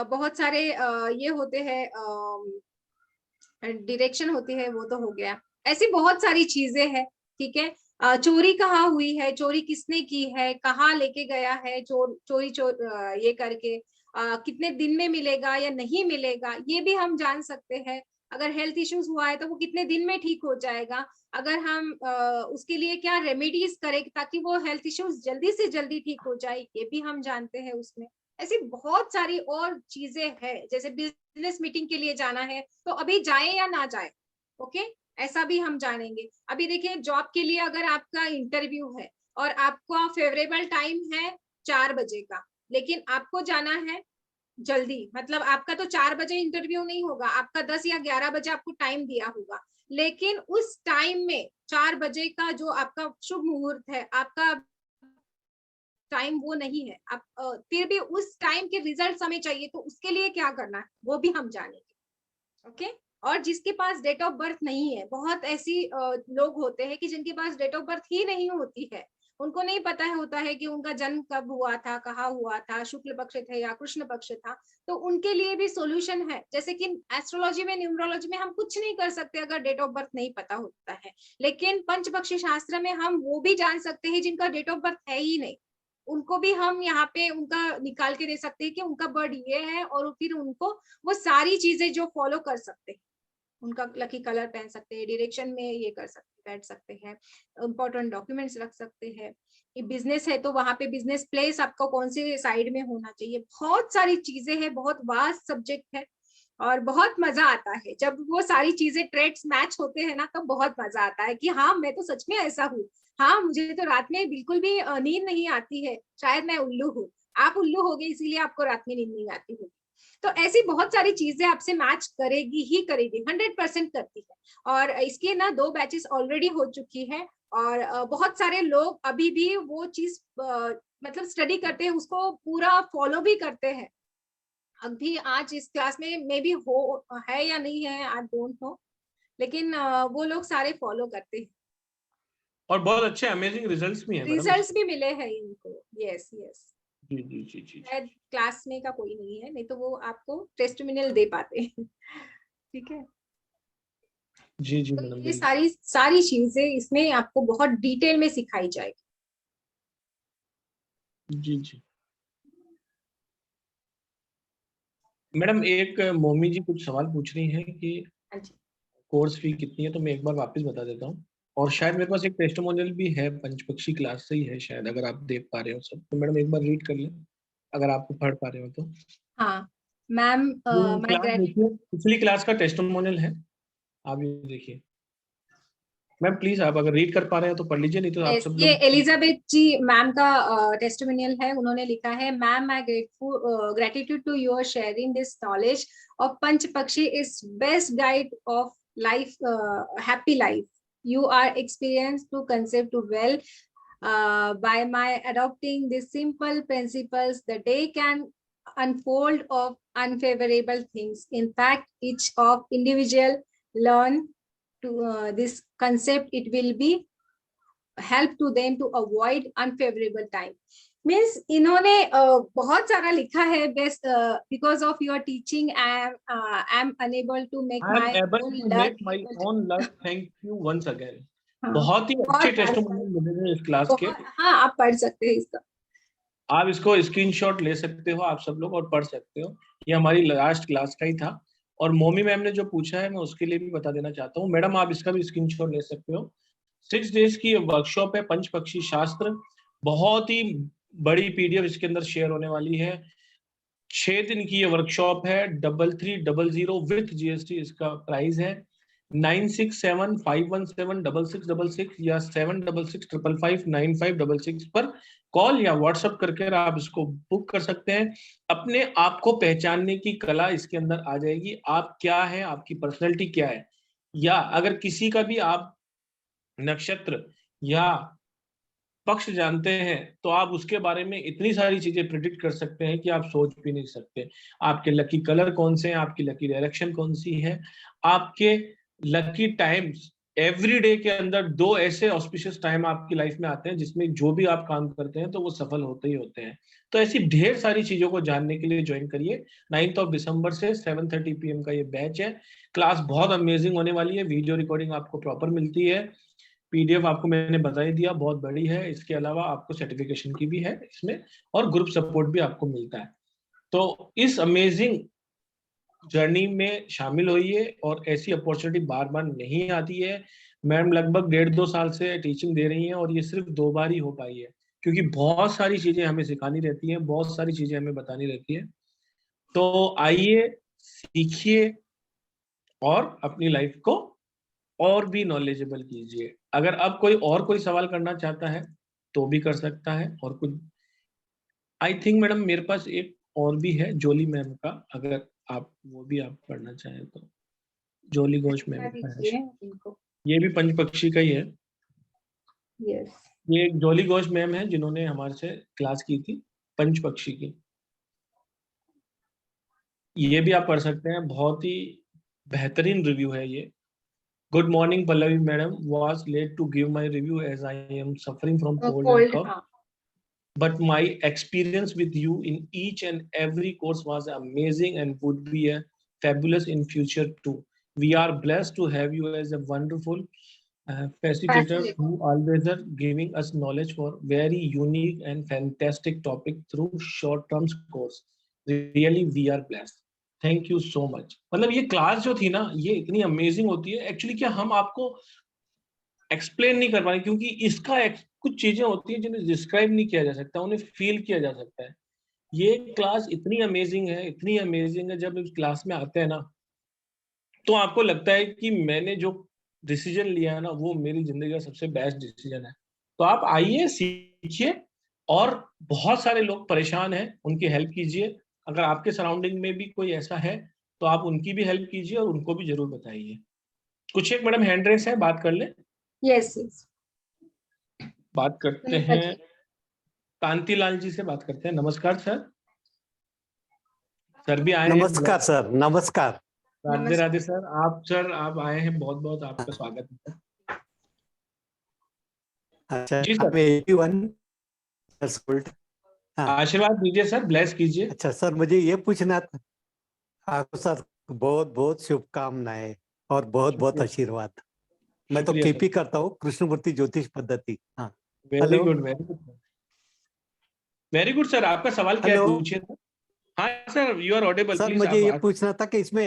बहुत सारे ये होते हैं, डायरेक्शन होती है, वो तो हो गया। ऐसी बहुत सारी चीजें हैं, ठीक है। चोरी कहाँ हुई है, चोरी किसने की है, कहाँ लेके गया है चोरी ये करके, कितने दिन में मिलेगा या नहीं मिलेगा, ये भी हम जान सकते हैं। अगर हेल्थ इश्यूज हुआ है तो वो कितने दिन में ठीक हो जाएगा, अगर हम उसके लिए क्या रेमेडीज करें ताकि वो हेल्थ इश्यूज जल्दी से जल्दी ठीक हो जाए, ये भी हम जानते हैं उसमें। ऐसी बहुत सारी और चीजें हैं, जैसे बिजनेस मीटिंग के लिए जाना है तो अभी जाए या ना जाए, ओके, ऐसा भी हम जानेंगे। अभी देखिए जॉब के लिए अगर आपका इंटरव्यू है और आपका फेवरेबल टाइम है 4 बजे का, लेकिन आपको जाना है जल्दी, मतलब आपका तो 4 बजे इंटरव्यू नहीं होगा, आपका 10 या 11 बजे आपको टाइम दिया होगा, लेकिन उस टाइम में 4 बजे का जो आपका शुभ मुहूर्त है, आपका टाइम वो नहीं है, आप फिर भी उस टाइम के रिजल्ट हमें चाहिए, तो उसके लिए क्या करना है वो भी हम जानेंगे, ओके। और जिसके पास डेट ऑफ बर्थ नहीं है, बहुत ऐसी लोग होते हैं कि जिनके पास डेट ऑफ बर्थ ही नहीं होती है, उनको नहीं पता है होता है कि उनका जन्म कब हुआ था, कहाँ हुआ था, शुक्ल पक्ष थे या कृष्ण पक्ष था, तो उनके लिए भी सॉल्यूशन है। जैसे कि एस्ट्रोलॉजी में, न्यूमरोलॉजी में हम कुछ नहीं कर सकते अगर डेट ऑफ बर्थ नहीं पता होता है, लेकिन पंचपक्षी शास्त्र में हम वो भी जान सकते हैं जिनका डेट ऑफ बर्थ है ही नहीं, उनको भी हम यहाँ पे उनका निकाल के दे सकते हैं कि उनका बर्थ ये है, और फिर उनको वो सारी चीजें जो फॉलो कर सकते हैं, उनका लकी कलर पहन सकते हैं, डायरेक्शन में ये कर सकते, बैठ सकते हैं, इंपॉर्टेंट डॉक्यूमेंट्स रख सकते हैं। ये बिजनेस है तो वहां पे बिजनेस प्लेस आपको कौन से साइड में होना चाहिए, बहुत सारी चीजें हैं, बहुत वास्ट सब्जेक्ट है और बहुत मजा आता है जब वो सारी चीजें ट्रेड्स मैच होते हैं ना, तो बहुत मजा आता है कि हाँ मैं तो सच में ऐसा हूँ, हाँ मुझे तो रात में बिल्कुल भी नींद नहीं आती है, शायद मैं उल्लू हूँ, आप उल्लू हो गए इसीलिए आपको रात में नींद नहीं आती होगी। तो ऐसी बहुत सारी चीजें आपसे मैच करेगी ही करेगी, 100% करती है। और इसके ना 2 बैचेस ऑलरेडी हो चुकी है, और बहुत सारे लोग अभी भी वो चीज मतलब स्टडी करते हैं, उसको पूरा फॉलो भी करते हैं। अभी आज इस क्लास में मे बी हो है या नहीं है, आई डोंट नो, लेकिन वो लोग सारे फॉलो करते हैं और बहुत अच्छे अमेजिंग रिजल्ट्स भी हैं मैडम। रिजल्ट्स भी मिले हैं इनको, यस यस। जी जी जी जी। शायद क्लास में का कोई नहीं है, नहीं तो वो आपको टेस्टिमोनियल दे पाते हैं ठीक है। जी जी तो मैडम ये सारी चीजें इसमें आपको बहुत डिटेल में सिखाई जाएगी। जी जी मैडम, एक मोमी जी कुछ सवाल पूछ रही हैं कि हाँ जी, कोर्स फी कितनी है, तो मैं एक बार वापस बता देता हूँ। और शायद मेरे पास एक टेस्टिमोनियल भी है, पंचपक्षी क्लास से ही है शायद, अगर आप देख पा रहे हो सब, तो मैडम एक बार रीड कर लें अगर आपको पढ़ पा रहे हो तो। हाँ मैम, वो माय क्लास देखिए, पिछली क्लास का टेस्टिमोनियल है, आप ये देखिए। मैम प्लीज आप अगर रीड कर पा रहे हैं तो पढ़ लीजिए, नहीं तो आप सब ये लोग। एलिजाबेथ जी मैम का टेस्टिमोनियल है, उन्होंने लिखा है, ma'am my gratitude to your sharing this knowledge of Panchapakshi is best guide of life, happy life you are experienced to conceive to well, by my adopting these simple principles the day can unfold of unfavorable things. In fact, each of individual learn to this concept, it will be help to them to avoid unfavorable time. Means इन्होंने बहुत सारा लिखा है, best because of your teaching I am unable to make I am my able own to luck. make my own luck. Thank you once again. हाँ, बहुत ही अच्छे testimonial मिले हैं इस क्लास के। हाँ आप पढ़ सकते हैं इसका, आप इसको स्क्रीनशॉट ले सकते हो आप सब लोग और पढ़ सकते हो। ये हमारी लास्ट क्लास का ही था। और मोमी मैम ने जो पूछा है मैं उसके लिए भी बता देना चाहता हूँ। मैडम आप इसका भी स्क्रीनशॉट ले सकते हो। 6 डेज की वर्कशॉप है, पंचपक्षी शास्त्र। बहुत ही बड़ी पीडीएफ इसके अंदर शेयर होने वाली है। 6 दिन की ये वर्कशॉप है। 3300 विथ जीएसटी इसका प्राइस है। 9675176666 या 7665559566 पर कॉल या व्हाट्सएप करके आप इसको बुक कर सकते हैं। अपने आप को पहचानने की कला इसके अंदर आ जाएगी। आप क्या है, आपकी पर्सनैलिटी क्या है, या अगर किसी का भी आप नक्षत्र या पक्ष जानते हैं तो आप उसके बारे में इतनी सारी चीजें प्रिडिक्ट कर सकते हैं कि आप सोच भी नहीं सकते। आपके लकी कलर कौन से हैं, आपकी लकी डायरेक्शन कौन सी है, आपके लकी टाइम्स। एवरी डे के अंदर 2 ऐसे ऑस्पिशियस टाइम आपकी लाइफ में आते हैं जिसमें जो भी आप काम करते हैं तो वो सफल होते ही होते हैं। तो ऐसी ढेर सारी चीजों को जानने के लिए ज्वाइन करिए। 9 दिसंबर से 7:30 PM का ये बैच है। क्लास बहुत अमेजिंग होने वाली है। वीडियो रिकॉर्डिंग आपको प्रॉपर मिलती है। पीडीएफ आपको मैंने बता ही दिया, बहुत बड़ी है। इसके अलावा आपको सर्टिफिकेशन की भी है इसमें, और ग्रुप सपोर्ट भी आपको मिलता है। तो इस अमेजिंग जर्नी में शामिल होइए, और ऐसी अपॉर्चुनिटी बार बार नहीं आती है। मैम लगभग 1.5-2 साल से टीचिंग दे रही हैं, और ये सिर्फ 2 बार ही हो पाई है, क्योंकि बहुत सारी चीजें हमें सिखानी रहती हैं, बहुत सारी चीजें हमें बतानी रहती है। तो आइए, सीखिए और अपनी लाइफ को और भी नॉलेजेबल कीजिए। अगर अब कोई सवाल करना चाहता है तो भी कर सकता है। और कुछ आई थिंक मैडम मेरे पास एक और भी है जोली मैम का, अगर आप वो भी आप पढ़ना चाहें तो। जोली घोष मैम का है, इनको ये भी पंचपक्षी का ही है। यस, ये एक जोली घोष मैम है जिन्होंने हमारे से क्लास की थी पंचपक्षी की। ये भी आप पढ़ सकते हैं, बहुत ही बेहतरीन रिव्यू है ये। Good morning Pallavi madam, was late to give my review as I am suffering from cold and cold, cough. हाँ But my experience with you in each and every course was amazing and would be a fabulous in future too. We are blessed to have you as a wonderful facilitator who always are giving us knowledge for very unique and fantastic topic through short-term course. Really, we are blessed. Thank you so much. मतलब ये class जो थी ना, ये इतनी amazing होती है। Actually क्या हम आपको एक्सप्लेन नहीं कर पाए, क्योंकि इसका कुछ चीजें होती हैं जिन्हें डिस्क्राइब नहीं किया जा सकता, उन्हें फील किया जा सकता है। ये क्लास इतनी अमेजिंग है, इतनी अमेजिंग है। जब इस क्लास में आते हैं ना, तो आपको लगता है कि मैंने जो डिसीजन लिया है ना, वो मेरी जिंदगी का सबसे बेस्ट डिसीजन है। तो आप आइए, सीखिए, और बहुत सारे लोग परेशान हैं, उनकी हेल्प कीजिए। अगर आपके सराउंडिंग में भी कोई ऐसा है तो आप उनकी भी हेल्प कीजिए और उनको भी जरूर बताइए। कुछ एक मैडम हैंड रेस है, बात कर ले। यस यस, बात करते हैं कांतिलाल जी से, बात करते हैं। नमस्कार सर। सर भी आए हैं। नमस्कार सर, नमस्कार। राधे राधे सर। आप आए हैं, बहुत बहुत आपका स्वागत है। अच्छा, जी सर। 81 years old। आशीर्वाद दीजिए सर, ब्लेस कीजिए। अच्छा सर, मुझे ये पूछना था आपको सर, बहुत बहुत शुभकामनाएं और बहुत बहुत आशीर्वाद। मैं तो केपी करता हूँ, कृष्णमूर्ति ज्योतिष पद्धति। हाँ, very good, very good, very good sir. आपका सवाल क्या है, पूछिए सर। हाँ sir, you are audible. Sir मुझे ये पूछना था कि इसमें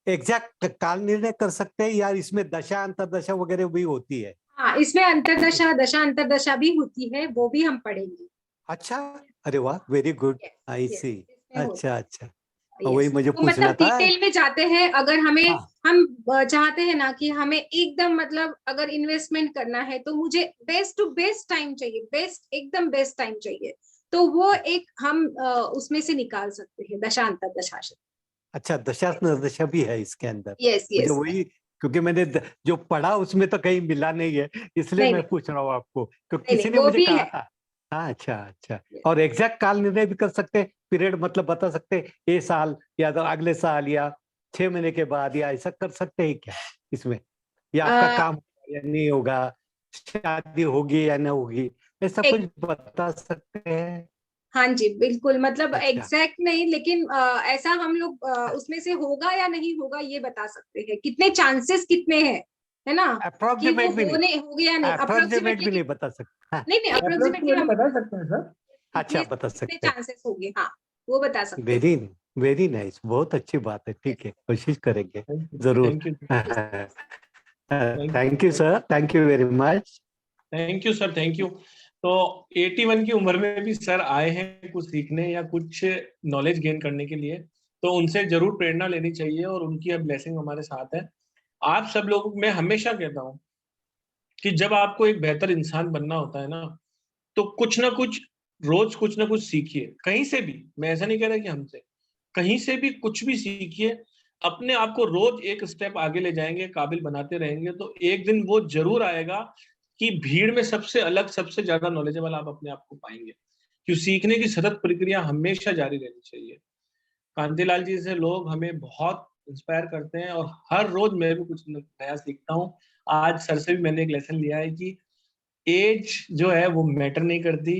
एग्जैक्ट काल निर्णय कर सकते हैं या इसमें दशा अंतरदशा वगैरह भी होती है? हाँ, इसमें अंतरदशा, दशा अंतरदशा भी होती है, वो भी हम पढ़ेंगे। अच्छा, अरे वाह, वेरी गुड, आई सी। अच्छा अच्छा, वही मुझे तो पूछना मतलब था। डिटेल में जाते हैं। अगर हमें हम चाहते हैं ना कि हमें एकदम मतलब अगर इन्वेस्टमेंट करना है तो मुझे बेस्ट टू बेस्ट टाइम चाहिए, बेस्ट एकदम बेस्ट टाइम चाहिए, तो वो एक हम उसमें से निकाल सकते हैं दशा अंतरदशा से। अच्छा, दशा अंतरदशा भी है इसके अंदर? यस मुझे यस, वही, क्योंकि मैंने जो पढ़ा उसमें तो कहीं मिला नहीं है, इसलिए मैं पूछ रहा हूँ आपको, क्योंकि किसी ने मुझे कहा था। हाँ, अच्छा अच्छा। और एग्जैक्ट काल निर्णय भी कर सकते हैं, पीरियड मतलब बता सकते हैं, ये साल या तो अगले साल या 6 महीने के बाद, या ऐसा कर सकते हैं क्या इसमें? या आपका काम या नहीं होगा, शादी होगी या नहीं होगी, ऐसा कुछ बता सकते हैं? हाँ जी बिल्कुल, मतलब एग्जैक्ट नहीं, लेकिन ऐसा हम लोग उसमें से होगा या नहीं होगा ये बता सकते हैं, कितने चांसेस कितने हैं, है ना? अप्रोक्सीमेट भी नहीं, हो गया नहीं, अप्रोक्सीमेट भी नहीं बता सकते। नहीं अप्रोक्सीमेटली हम बता सकते हैं सर। अच्छा, बता सकते हैं, चांसेस होंगे, हाँ वो बता सकते हैं। वेरी वेरी नाइस, बहुत अच्छी बात है। ठीक है, कोशिश करेंगे जरूर। Thank you sir, thank you very much. Thank you sir, thank you. तो 81 की उम्र में भी सर आए हैं कुछ सीखने या कुछ नॉलेज गेन करने के लिए, तो उनसे जरूर प्रेरणा लेनी चाहिए, और उनकी ब्लेसिंग हमारे साथ है। आप सब लोग, मैं हमेशा कहता हूँ कि जब आपको एक बेहतर इंसान बनना होता है ना, तो कुछ ना कुछ रोज कुछ ना कुछ सीखिए, कहीं से भी। मैं ऐसा नहीं कह रहा कि हमसे, कहीं से भी कुछ भी सीखिए। अपने आप को रोज एक स्टेप आगे ले जाएंगे, काबिल बनाते रहेंगे, तो एक दिन वो जरूर आएगा कि भीड़ में सबसे अलग, सबसे ज्यादा नॉलेजेबल आप अपने आप को पाएंगे। क्यों, सीखने की सतत प्रक्रिया हमेशा जारी रहनी चाहिए। कांतिलाल जी से लोग हमें बहुत इंस्पायर करते हैं, और हर रोज मैं भी कुछ नया सीखता हूँ। आज सर से भी मैंने एक लेसन लिया है कि एज जो है वो मैटर नहीं करती,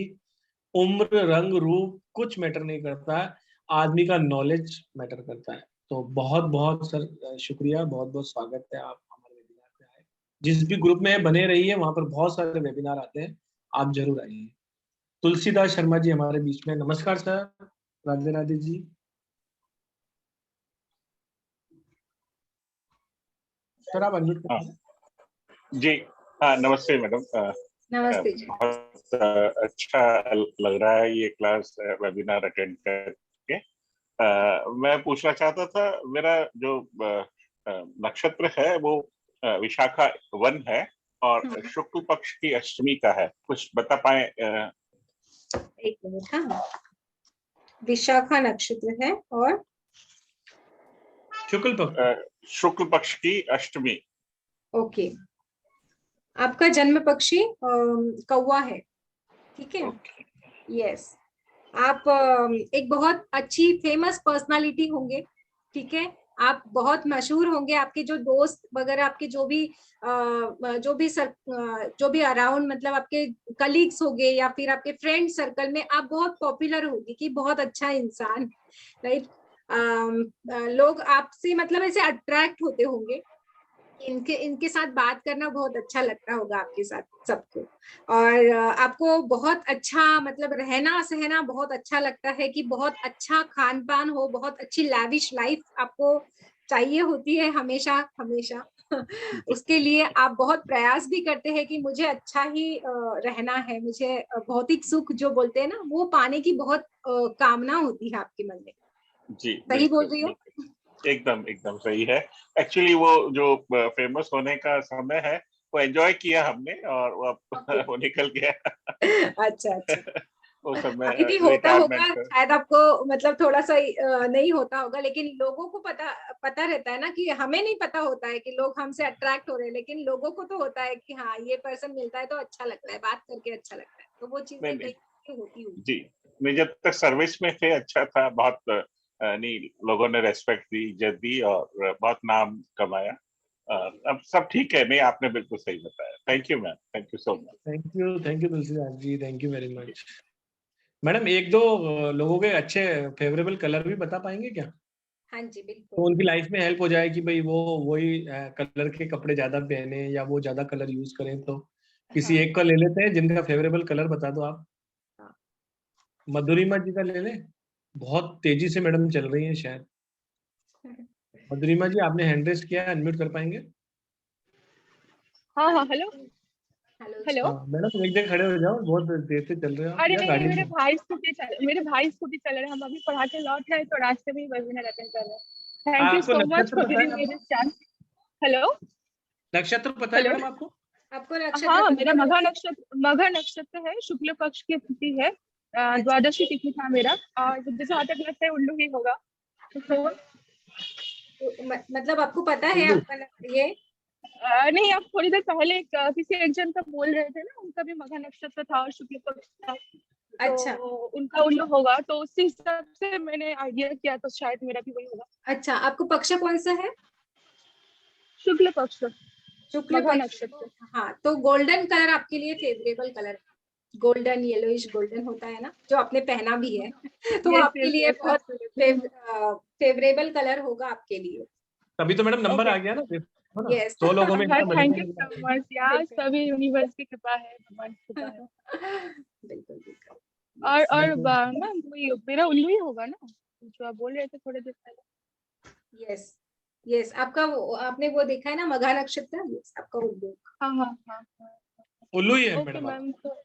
उम्र, रंग, रूप कुछ मैटर नहीं करता है, आदमी का नॉलेज मैटर करता है। तो बहुत बहुत सर शुक्रिया, बहुत बहुत स्वागत है, आप हमारे वेबिनार पे आए। जिस भी ग्रुप में बने रहिए, वहां पर बहुत सारे वेबिनार आते हैं, आप जरूर आइए। तुलसीदास शर्मा जी हमारे बीच में, नमस्कार सर। राधे राधे जी। सर आप अनम्यूट कर दीजिए। जी हाँ, नमस्ते मैडम। नमस्ते जी। बहुत अच्छा लग रहा है ये क्लास वेबिनार अटेंड करके। मैं पूछना चाहता था, मेरा जो नक्षत्र है वो विशाखा 1 है और शुक्ल पक्ष की अष्टमी का है, कुछ बता पाए? एक मिनट। हाँ, विशाखा नक्षत्र है और शुक्ल पक्ष की अष्टमी। ओके, आपका जन्म पक्षी कौवा है, ठीक है? यस, आप एक बहुत अच्छी फेमस पर्सनालिटी होंगे, ठीक है? आप बहुत मशहूर होंगे, आपके जो दोस्त वगैरह, आपके जो भी अराउंड, मतलब आपके कलीग्स होंगे या फिर आपके फ्रेंड सर्कल में आप बहुत पॉपुलर होंगे कि बहुत अच्छा इंसान, राइट? लोग आपसे मतलब ऐसे अट्रैक्ट होते होंगे, इनके साथ बात करना बहुत अच्छा लगता होगा आपके साथ सबको, और आपको बहुत अच्छा मतलब रहना सहना बहुत अच्छा लगता है कि बहुत अच्छा खान पान हो, बहुत अच्छी लैविश लाइफ आपको चाहिए होती है हमेशा हमेशा। उसके लिए आप बहुत प्रयास भी करते हैं कि मुझे अच्छा ही रहना है, मुझे भौतिक सुख जो बोलते हैं ना, वो पाने की बहुत कामना होती है आपके मन में। जी, सही बोल रही हो? एकदम एकदम सही है। एक्चुअली वो जो फेमस होने का समय है वो एंजॉय किया हमने और वो निकल गया। अच्छा अच्छा। वो समय अभी भी होता होगा रिटायरमेंट। शायद, आपको मतलब थोड़ा सा नहीं होता होगा, लेकिन लोगों को पता रहता है ना, कि हमें नहीं पता होता है कि लोग हमसे अट्रैक्ट हो रहे हैं, लेकिन लोगों को तो होता है कि हाँ ये पर्सन मिलता है तो अच्छा लगता है, बात करके अच्छा लगता है, तो वो चीजें कहीं होती होगी। जी, मैं जब तक सर्विस में थे अच्छा था, बहुत नहीं, लोगों ने रेस्पेक्ट दी, इज्जत दी और बहुत नाम कमाया। अब सब ठीक है। नहीं, आपने बिल्कुल सही बताया। Thank you ma'am, thank you so much. Thank you Tulsidas ji, thank you very much. Madam एक दो लोगों के अच्छे फेवरेबल कलर भी बता पाएंगे क्या? हाँ जी बिल्कुल। तो उनकी लाइफ में हेल्प हो जाए कि भाई वो वही कलर के कपड़े ज्यादा पहने या वो ज्यादा कलर यूज करें, तो किसी एक का ले लेते हैं जिनका फेवरेबल कलर बता दो आप। मधुरिमा जी का ले लें, बहुत तेजी से मैडम चल रही है शायद। मधुरिमा जी आपने हैंड रेस किया है, अनम्यूट कर पाएंगे? हाँ हाँ, हेलो हेलो। हाँ मैडम एक जगह खड़े हो जाओ, बहुत देर से चल रहे हो आप, अरे या नहीं, गाड़ी मेरे में? भाई स्कूटी चल रहे हैं, हम अभी पढ़ा के लौट रहे हैं, तो रास्ते में ही वेबिनार अटेंड कर रहे हैं। थैंक यू आपको सो मच नक्षत्र फॉर पता है गिविंग मी आपको? This chance. हेलो नक्षत्र पता है हेलो। मैडम आपको? आपको नक्षत्र हाँ, पता मेरा है? मघा नक्षत्र है, शुक्ल पक्ष की तिथि है, द्वादशी तिथि था मेरा, और जैसे तक लगता है उल्लू ही होगा। मतलब आपको पता है आपका ये? नहीं, आप थोड़ी देर पहले किसी एक जन का बोल रहे थे ना, उनका भी मघा नक्षत्र था और शुक्ल पक्ष था, अच्छा तो उनका उल्लू होगा, तो उसी हिसाब से मैंने आइडिया किया, तो शायद मेरा भी वही होगा। अच्छा, आपको पक्ष कौन सा है? शुक्ल पक्ष, शुक्ल मघा पक्ष। नक्षत्र। हाँ, तो गोल्डन कलर आपके लिए फेवरेबल कलर है, गोल्डन येलोइश गोल्डन होता है ना, जो आपने पहना भी है, तो यस आपके यस लिए यस, बहुत फेवरेबल कलर होगा आपके लिए। तभी तो मैडम नंबर ओके। आ गया ना, देखो ना, यस 100 लोगों में इतना thank you multiple so much यार, सभी यूनिवर्स की कृपा है, भगवान की कृपा है। बिल्कुल बिल्कुल। और ना मेरा उल्लू ही होगा ना, जो आप बोल रहे थे थोड़ी देर पहले। यस यस, आपका आपने वो देखा है ना मघा नक्षत्र, यस आपका उल्लू। हाँ हाँ हाँ हाँ, उल्लू ही है ओके मैडम। मैम। तो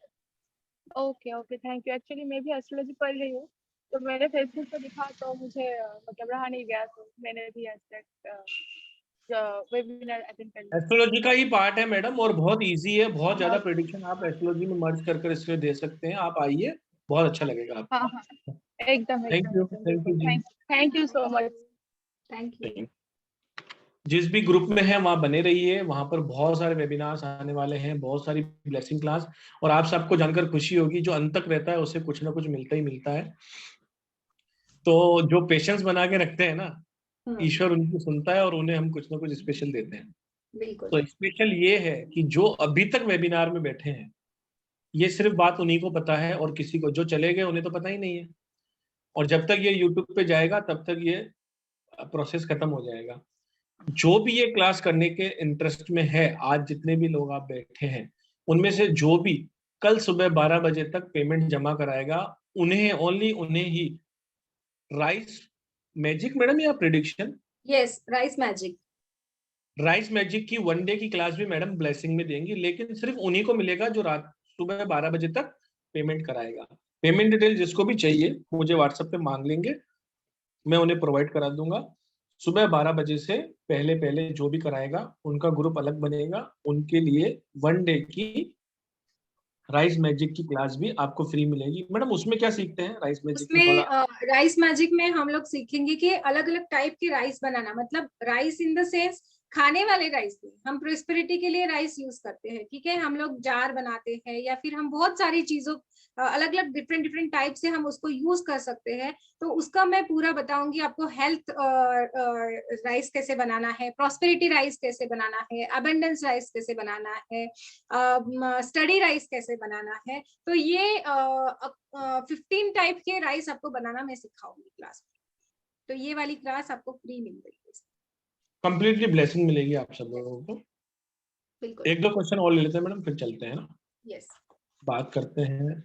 okay okay, thank you. Actually मैं भी एस्ट्रोलॉजी पढ़ रही हूँ, तो मैंने फेसबुक पर दिखा, तो मुझे मतलब रहा नहीं गया, तो मैंने भी आज तक वेबिनार अटेंड कर लिया। एस्ट्रोलॉजी का ही पार्ट है मैडम, और बहुत इजी है, बहुत ज्यादा हाँ प्रेडिक्शन आप एस्ट्रोलॉजी में मर्ज कर इसलिए दे सकते हैं। आप आइए, बहुत अच्छा लगेगा आपको। हाँ हाँ, एकदम थैंक एकदम यू, एकदम, थैंक यू बिल्कुल। जी। Thank you so much. Thank you. जिस भी ग्रुप में है वहां बने रहिए, वहां पर बहुत सारे वेबिनार्स आने वाले हैं, बहुत सारी ब्लेसिंग क्लास, और आप सबको जानकर खुशी होगी, जो अंत तक रहता है उसे कुछ ना कुछ मिलता ही मिलता है। तो जो पेशेंस बना के रखते हैं ना, ईश्वर उनकी सुनता है और उन्हें हम कुछ ना कुछ स्पेशल देते हैं। बिल्कुल। तो स्पेशल ये है कि जो अभी तक वेबिनार में बैठे हैं, ये सिर्फ बात उन्हीं को पता है, और किसी को जो चले गए उन्हें तो पता ही नहीं है। और जब तक ये यूट्यूब पे जाएगा तब तक ये प्रोसेस खत्म हो जाएगा। जो भी ये क्लास करने के इंटरेस्ट में है, आज जितने भी लोग आप बैठे हैं, उनमें से जो भी कल सुबह 12 बजे तक पेमेंट जमा कराएगा, उन्हें ओनली उन्हें ही राइस मैजिक मैडम या prediction? Yes, rice magic. Rice magic की 1 डे की क्लास भी मैडम ब्लेसिंग में देंगी, लेकिन सिर्फ उन्हीं को मिलेगा जो रात सुबह 12 बजे तक पेमेंट कराएगा। पेमेंट डिटेल जिसको भी चाहिए मुझे व्हाट्सएप पे मांग लेंगे, मैं उन्हें प्रोवाइड करा दूंगा। सुबह 12 बजे से पहले पहले जो भी कराएगा उनका ग्रुप अलग बनेगा, उनके लिए 1 डे की राइस मैजिक की क्लास भी आपको फ्री मिलेगी। मैडम उसमें क्या सीखते हैं राइस मैजिक में? थोड़ा राइस मैजिक में हम लोग सीखेंगे कि अलग अलग टाइप के राइस बनाना, मतलब राइस इन द सेंस खाने वाले राइस नहीं, हम प्रोस्पेरिटी के लिए राइस यूज करते हैं, ठीक है। हम लोग जार बनाते हैं या फिर हम बहुत सारी चीजों अलग अलग डिफरेंट डिफरेंट टाइप से हम उसको यूज कर सकते हैं। तो उसका मैं पूरा बताऊंगी आपको। हेल्थ राइस कैसे बनाना है, प्रॉस्पेरिटी राइस कैसे बनाना है, अबंडेंस राइस कैसे बनाना है, स्टडी राइस कैसे बनाना है। तो ये 15 टाइप के राइस आपको बनाना मैं सिखाऊंगी क्लास में। तो ये वाली क्लास आपको फ्री मिल रही है, कंप्लीटली ब्लेसिंग मिलेगी आप सब लोगों को। बिल्कुल। 1-2 क्वेश्चन और ले लेते हैं मैडम, फिर चलते हैं ना। यस। बात करते हैं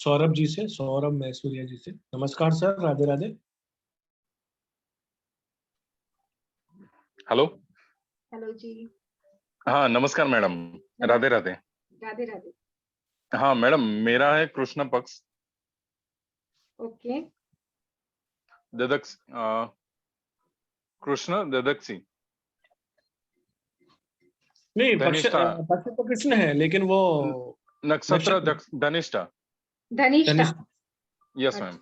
सौरभ जी से, सौरभ मैसूरिया जी से। नमस्कार sir, Radhe Radhe. Hello. Hello जी। हाँ नमस्कार मैडम, राधे राधे। राधे राधे। हाँ मैडम, मेरा है कृष्ण पक्ष। ओके। ददक्ष कृष्ण ददक्षी। नहीं, पक्ष धनिष्ठा तो कृष्ण है, लेकिन वो नक्षत्र धनिष्ठा। धनिष्ठा। Yes ma'am.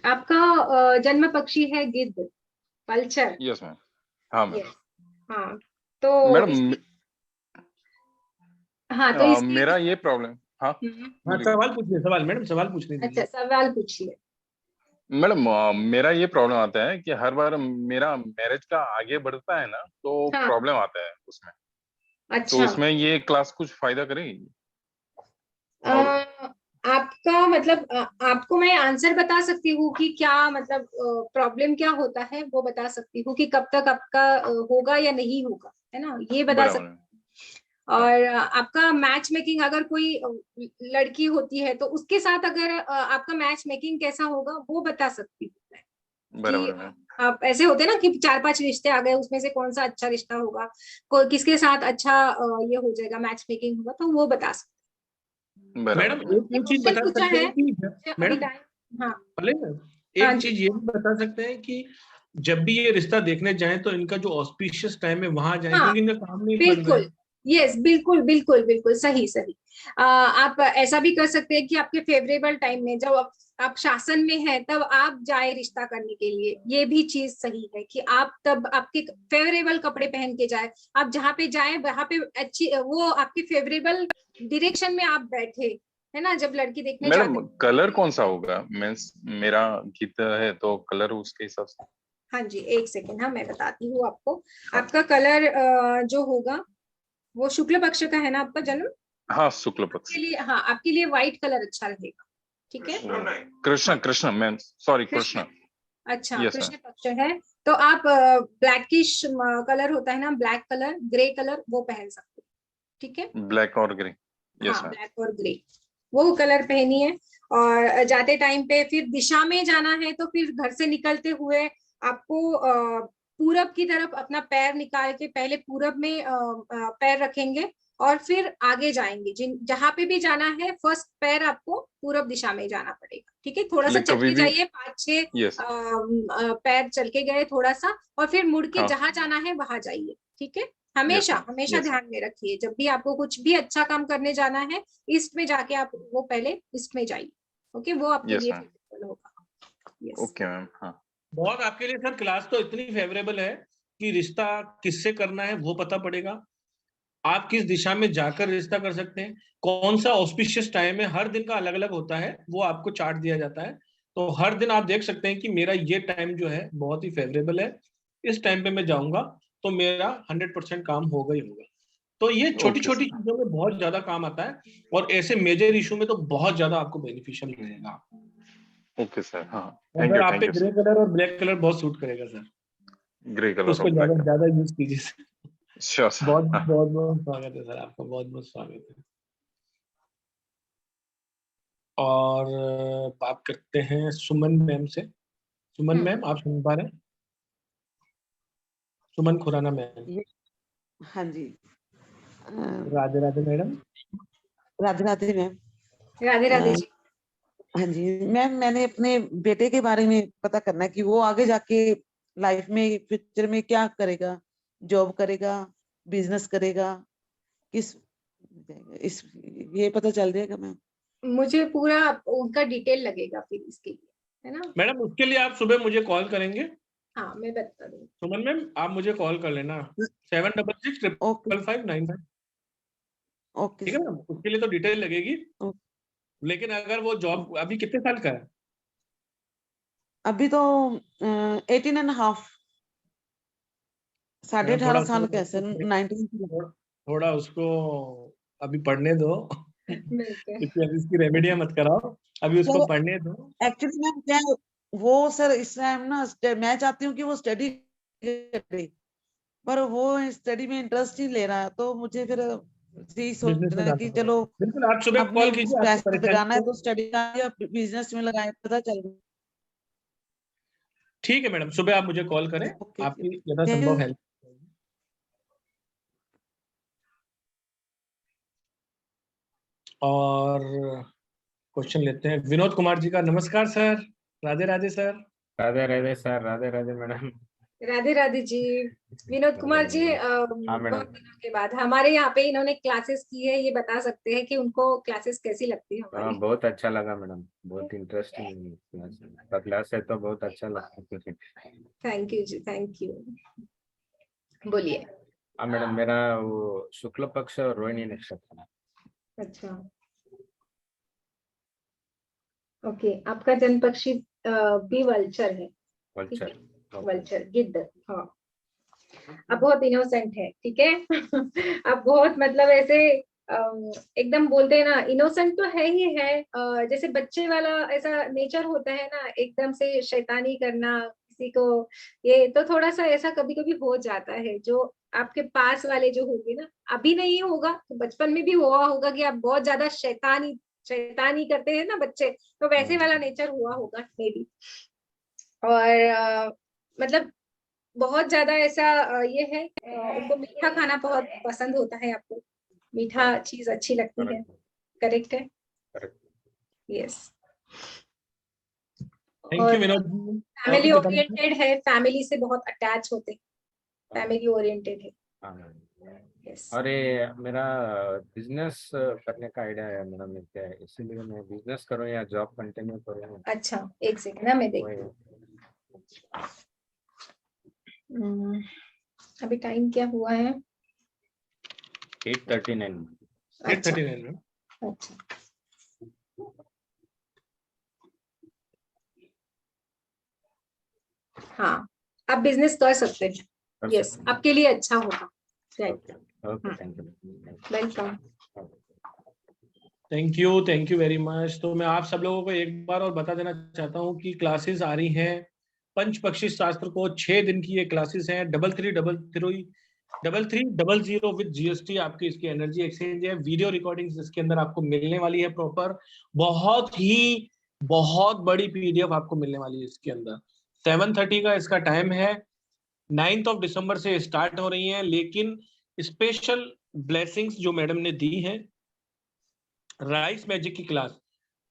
आपका जन्म पक्षी है गिद्ध, पल्चर। Yes ma'am. हाँ मैम। हाँ तो मैडम हाँ तो इसकी मेरा ये प्रॉब्लम। हाँ सवाल पूछिए, सवाल मैडम, सवाल पूछने दीजिए। अच्छा, सवाल पूछिए मैडम। मेरा ये प्रॉब्लम आता है कि हर बार मेरा मैरिज का आगे बढ़ता है ना, तो हाँ। प्रॉब्लम आता है उसमें। अच्छा। तो उसमें ये क्लास कुछ फायदा करेगी? आपका मतलब आपको मैं आंसर बता सकती हूँ कि क्या मतलब प्रॉब्लम क्या होता है, वो बता सकती हूँ कि कब तक आपका होगा या नहीं होगा, है ना, ये बता सकती हूँ। और आपका मैच मेकिंग, अगर कोई लड़की होती है तो उसके साथ अगर आपका मैच मेकिंग कैसा होगा वो बता सकती हूँ कि आप ऐसे होते हैं ना कि 4-5 रिश्ते आ गए, उसमें से कौन सा अच्छा रिश्ता होगा, किसके साथ अच्छा ये हो जाएगा, मैच मेकिंग होगा, तो वो बता सकते। मैडम एक चीज बता सकते हैं कि मैडम, हाँ एक चीज ये भी बता सकते हैं कि जब भी ये रिश्ता देखने जाएं तो इनका जो ऑस्पिशियस टाइम है वहां जाएं, क्योंकि इनका काम नहीं बन रहा है। बिल्कुल, यस, बिल्कुल बिल्कुल बिल्कुल सही सही। आप ऐसा भी कर सकते हैं कि आपके फेवरेबल टाइम में, जब आप शासन में हैं तब आप जाए रिश्ता करने के लिए, ये भी चीज सही है कि आप तब आपके फेवरेबल कपड़े पहन के जाए, आप जहाँ पे जाए वहां पे अच्छी वो आपके फेवरेबल डायरेक्शन में आप बैठे, है ना, जब लड़की देखने जाते हैं। मैडम कलर कौन सा होगा? मीन्स मेरा गीत है तो कलर उसके हिसाब से। हाँ जी, एक सेकेंड, हाँ मैं बताती हूँ आपको। आपका कलर जो होगा वो शुक्ल पक्ष का है ना आपका जन्म? हाँ शुक्ल पक्ष। आपके लिए, हाँ आपके लिए व्हाइट कलर अच्छा रहेगा, ठीक है। Krishna Krishna ma'am, sorry Krishna. अच्छा, कृष्ण पक्ष है तो आप ब्लैकिश कलर होता है ना, ब्लैक कलर, ग्रे कलर, वो पहन सकते हैं, ठीक है। ब्लैक और ग्रे। हाँ, ब्लैक और ग्रे वो कलर पहनिए। और जाते टाइम पे फिर दिशा में जाना है तो फिर घर से निकलते हुए आपको पूरब की तरफ अपना पैर निकाल के पहले पूरब में पैर रखेंगे और फिर आगे जाएंगे। जहां पे भी जाना है फर्स्ट पैर आपको पूरब दिशा में जाना पड़ेगा, ठीक है। थोड़ा सा चल के जाइए, 5-6 पैर चल के गए थोड़ा सा, और फिर मुड़ के जहां जाना है वहां जाइए, ठीक है। हमेशा हमेशा ध्यान में रखिए, जब भी आपको कुछ भी अच्छा काम करने जाना है, ईस्ट में जाके आप वो पहले ईस्ट में जाइए, ओके, वो आपके लिए फेवरेबल होगा। Okay ma'am. हाँ बहुत आपके लिए सर क्लास तो इतनी फेवरेबल है कि रिश्ता किससे करना है वो पता पड़ेगा, आप किस दिशा में जाकर रिश्ता कर सकते हैं, कौन सा ऑस्पिशियस टाइम है, हर दिन का अलग अलग होता है, वो आपको चार्ट दिया जाता है। तो हर दिन आप देख सकते हैं कि मेरा ये टाइम जो है बहुत ही फेवरेबल है, इस टाइम पे मैं जाऊंगा तो मेरा 100% काम होगा ही होगा। तो ये छोटी छोटी चीजों में बहुत ज्यादा काम आता है, और ऐसे मेजर इशू में तो बहुत ज्यादा आपको बेनिफिशियल रहेगा। Okay sir. हाँ अगर आप पे ग्रे कलर और ब्लैक कलर बहुत सूट करेगा सर, ग्रे कलर उसको ज्यादा यूज कीजिए। बहुत बहुत बहुत स्वागत है सर आपका, बहुत बहुत स्वागत है। और बात करते हैं सुमन मैम से। सुमन मैम, आप सुन पा रहे हैं? सुमन खुराना मैम। हाँ जी। राधे राधे मैडम। राधे राधे मैम। राधे राधे जी। हाँ जी मैम, मैंने अपने बेटे के बारे में पता करना है कि वो आगे जाके लाइफ में फ्यूचर में क्या करेगा, जॉब करेगा, बिजनेस करेगा, किस इस ये पता चल जाएगा मैम? मुझे पूरा उनका डिटेल लगेगा फिर इसके लिए, है ना मैडम? उसके लिए आप सुबह मुझे कॉल करेंगे। हाँ, मैं बता दूँ। सुमन मैम, आप मुझे कॉल कर लेना 76655595। ओके ठीक है मैम, उसके लिए तो डिटेल लगेगी। लेकिन अगर वो जॉब, अभी कितने साल का है? अभी तो 18.5, 18.5 साल का है, 19। थोड़ा उसको अभी पढ़ने दो क्योंकि अभी इसकी रेमेडिया मत कराओ, अभी उसको पढ़ने दो। एक्चुअली मैम क्या है, वो सर इस टाइम ना मैं चाहती हूँ कि वो स्टडी करे, पर वो स्टडी में इंटरेस्ट नहीं ले रहा है, तो मुझे फिर यही सोचना है कि चलो बिल्कुल, आप सुबह अपने कॉल कीजिए। आपकी पैसे परेशानी लगाना है तो स्टडी का या बिजनेस में लगाए, पता चल। ठीक है मैडम, सुबह आप मुझे कॉल करें, आपकी यथासंभव हेल्प। और क्वेश्चन लेते हैं विनोद कुमार जी का। नमस्कार sir. Radhe Radhe sir. Radhe Radhe sir. Radhe Radhe madam. Radhe Radhe ji. Vinod Kumar ji, हाँ बहुत मैडम। दिनों के बाद हमारे यहाँ पे इन्होंने क्लासेस की है, ये बता सकते हैं कि उनको क्लासेस कैसी लगती है हाँ, हमारी? बहुत अच्छा लगा मैडम, बहुत इंटरेस्टिंग क्लास है, तो बहुत अच्छा लगा। थैंक यू जी, थैंक यू। बोलिए। हाँ मैडम, मेरा वो शुक्ल पक्ष और रोहिणी नक्षत्र। अच्छा, ओके। आपका जन्म पक्षी भी वल्चर है। वल्चर। वल्चर, गिद्ध। हाँ, आप बहुत इनोसेंट है, ठीक है आप बहुत मतलब ऐसे एकदम बोलते हैं ना, इनोसेंट तो है ही है। जैसे बच्चे वाला ऐसा नेचर होता है ना, एकदम से शैतानी करना किसी को, ये तो थोड़ा सा ऐसा कभी कभी हो जाता है। जो आपके पास वाले जो होंगे ना, अभी नहीं होगा तो बचपन में भी हुआ होगा कि आप बहुत ज्यादा शैतानी करते हैं ना बच्चे, तो वैसे वाला नेचर हुआ होगा मे बी। और मतलब बहुत ज्यादा ऐसा ये है, उनको मीठा खाना बहुत पसंद होता है। आपको मीठा चीज अच्छी लगती है, करेक्ट है? Yes. Thank you Vinod ji. Family oriented है, फैमिली से बहुत अटैच होते, फैमिली ओरिएंटेड है। yes. और ये मेरा बिजनेस करने का आइडिया है मैडम, क्या है, इसीलिए मैं बिजनेस करूँ या जॉब कंटिन्यू करूँ? अच्छा, एक सेकंड ना, मैं देखती हूँ। अभी टाइम क्या हुआ है? 8:39। 8:39। अच्छा, हाँ, आप बिजनेस कर सकते हैं। यस, आपके लिए अच्छा होगा। Right. Welcome. Thank you very much. तो मैं आप सब लोगों को एक बार और बता देना चाहता हूँ कि क्लासेस आ रही हैं पंचपक्षी शास्त्र को। 6 दिन की ये क्लासेस हैं। 3300 विद जीएसटी आपकी इसकी एनर्जी एक्सचेंज है। वीडियो रिकॉर्डिंग्स इसके अंदर आपको मिलने वाली है प्रॉपर। बहुत बड़ी पीडीएफ आपको मिलने वाली है इसके अंदर। 7:30 का इसका टाइम है। 9 दिसंबर से स्टार्ट हो रही है, लेकिन स्पेशल ब्लेसिंग्स जो मैडम ने दी है राइस मैजिक की क्लास,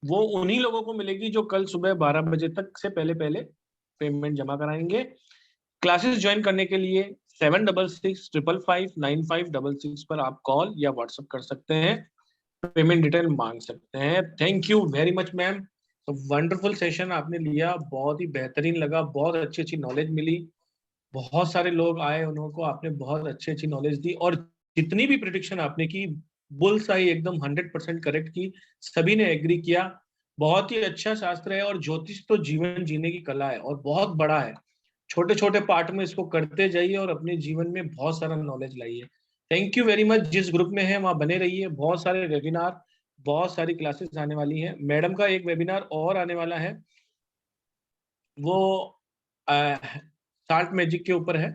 वो उन्हीं लोगों को मिलेगी जो कल सुबह 12 बजे तक से पहले पेमेंट जमा कराएंगे। क्लासेस ज्वाइन करने के लिए 7665559566 पर आप कॉल या व्हाट्सएप कर सकते हैं, पेमेंट डिटेल मांग सकते हैं। Thank you very much ma'am. तो वंडरफुल सेशन आपने लिया, बहुत ही बेहतरीन लगा, बहुत अच्छी नॉलेज मिली। बहुत सारे लोग आए, उनको आपने बहुत अच्छी नॉलेज दी, और जितनी भी प्रेडिक्शन आपने की बुल्स आई एकदम 100% करेक्ट की, सभी ने एग्री किया। बहुत ही अच्छा शास्त्र है, और ज्योतिष तो जीवन जीने की कला है और बहुत बड़ा है। छोटे छोटे पार्ट में इसको करते जाइए और अपने जीवन में बहुत सारा नॉलेज लाइए। Thank you very much. जिस ग्रुप में है वहां बने रहिए। बहुत सारे वेबिनार, बहुत सारी क्लासेस आने वाली हैं। मैडम का एक वेबिनार और आने वाला है, वो साल्ट मैजिक के ऊपर है,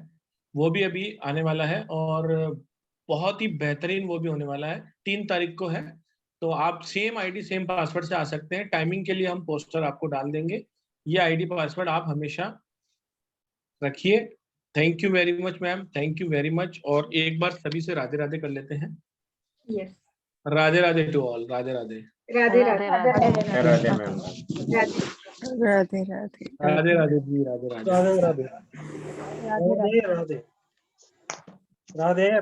वो भी अभी आने वाला है, और बहुत ही बेहतरीन वो भी होने वाला है। 3 तारीख को है, तो आप सेम आईडी सेम पासवर्ड से आ सकते हैं। टाइमिंग के लिए हम पोस्टर आपको डाल देंगे, ये आईडी पासवर्ड आप हमेशा रखिए। Thank you very much ma'am, thank you very much. और एक बार सभी से राधे राधे कर लेते हैं। Yes, Radhe Radhe to all. Radhe Radhe. Radhe Radhe Radhe Radhe ma'am. Radhe Radhe Radhe. Radhe Radhe ji. Radhe Radhe. Radhe Radhe Radhe Radhe Radhe Radhe.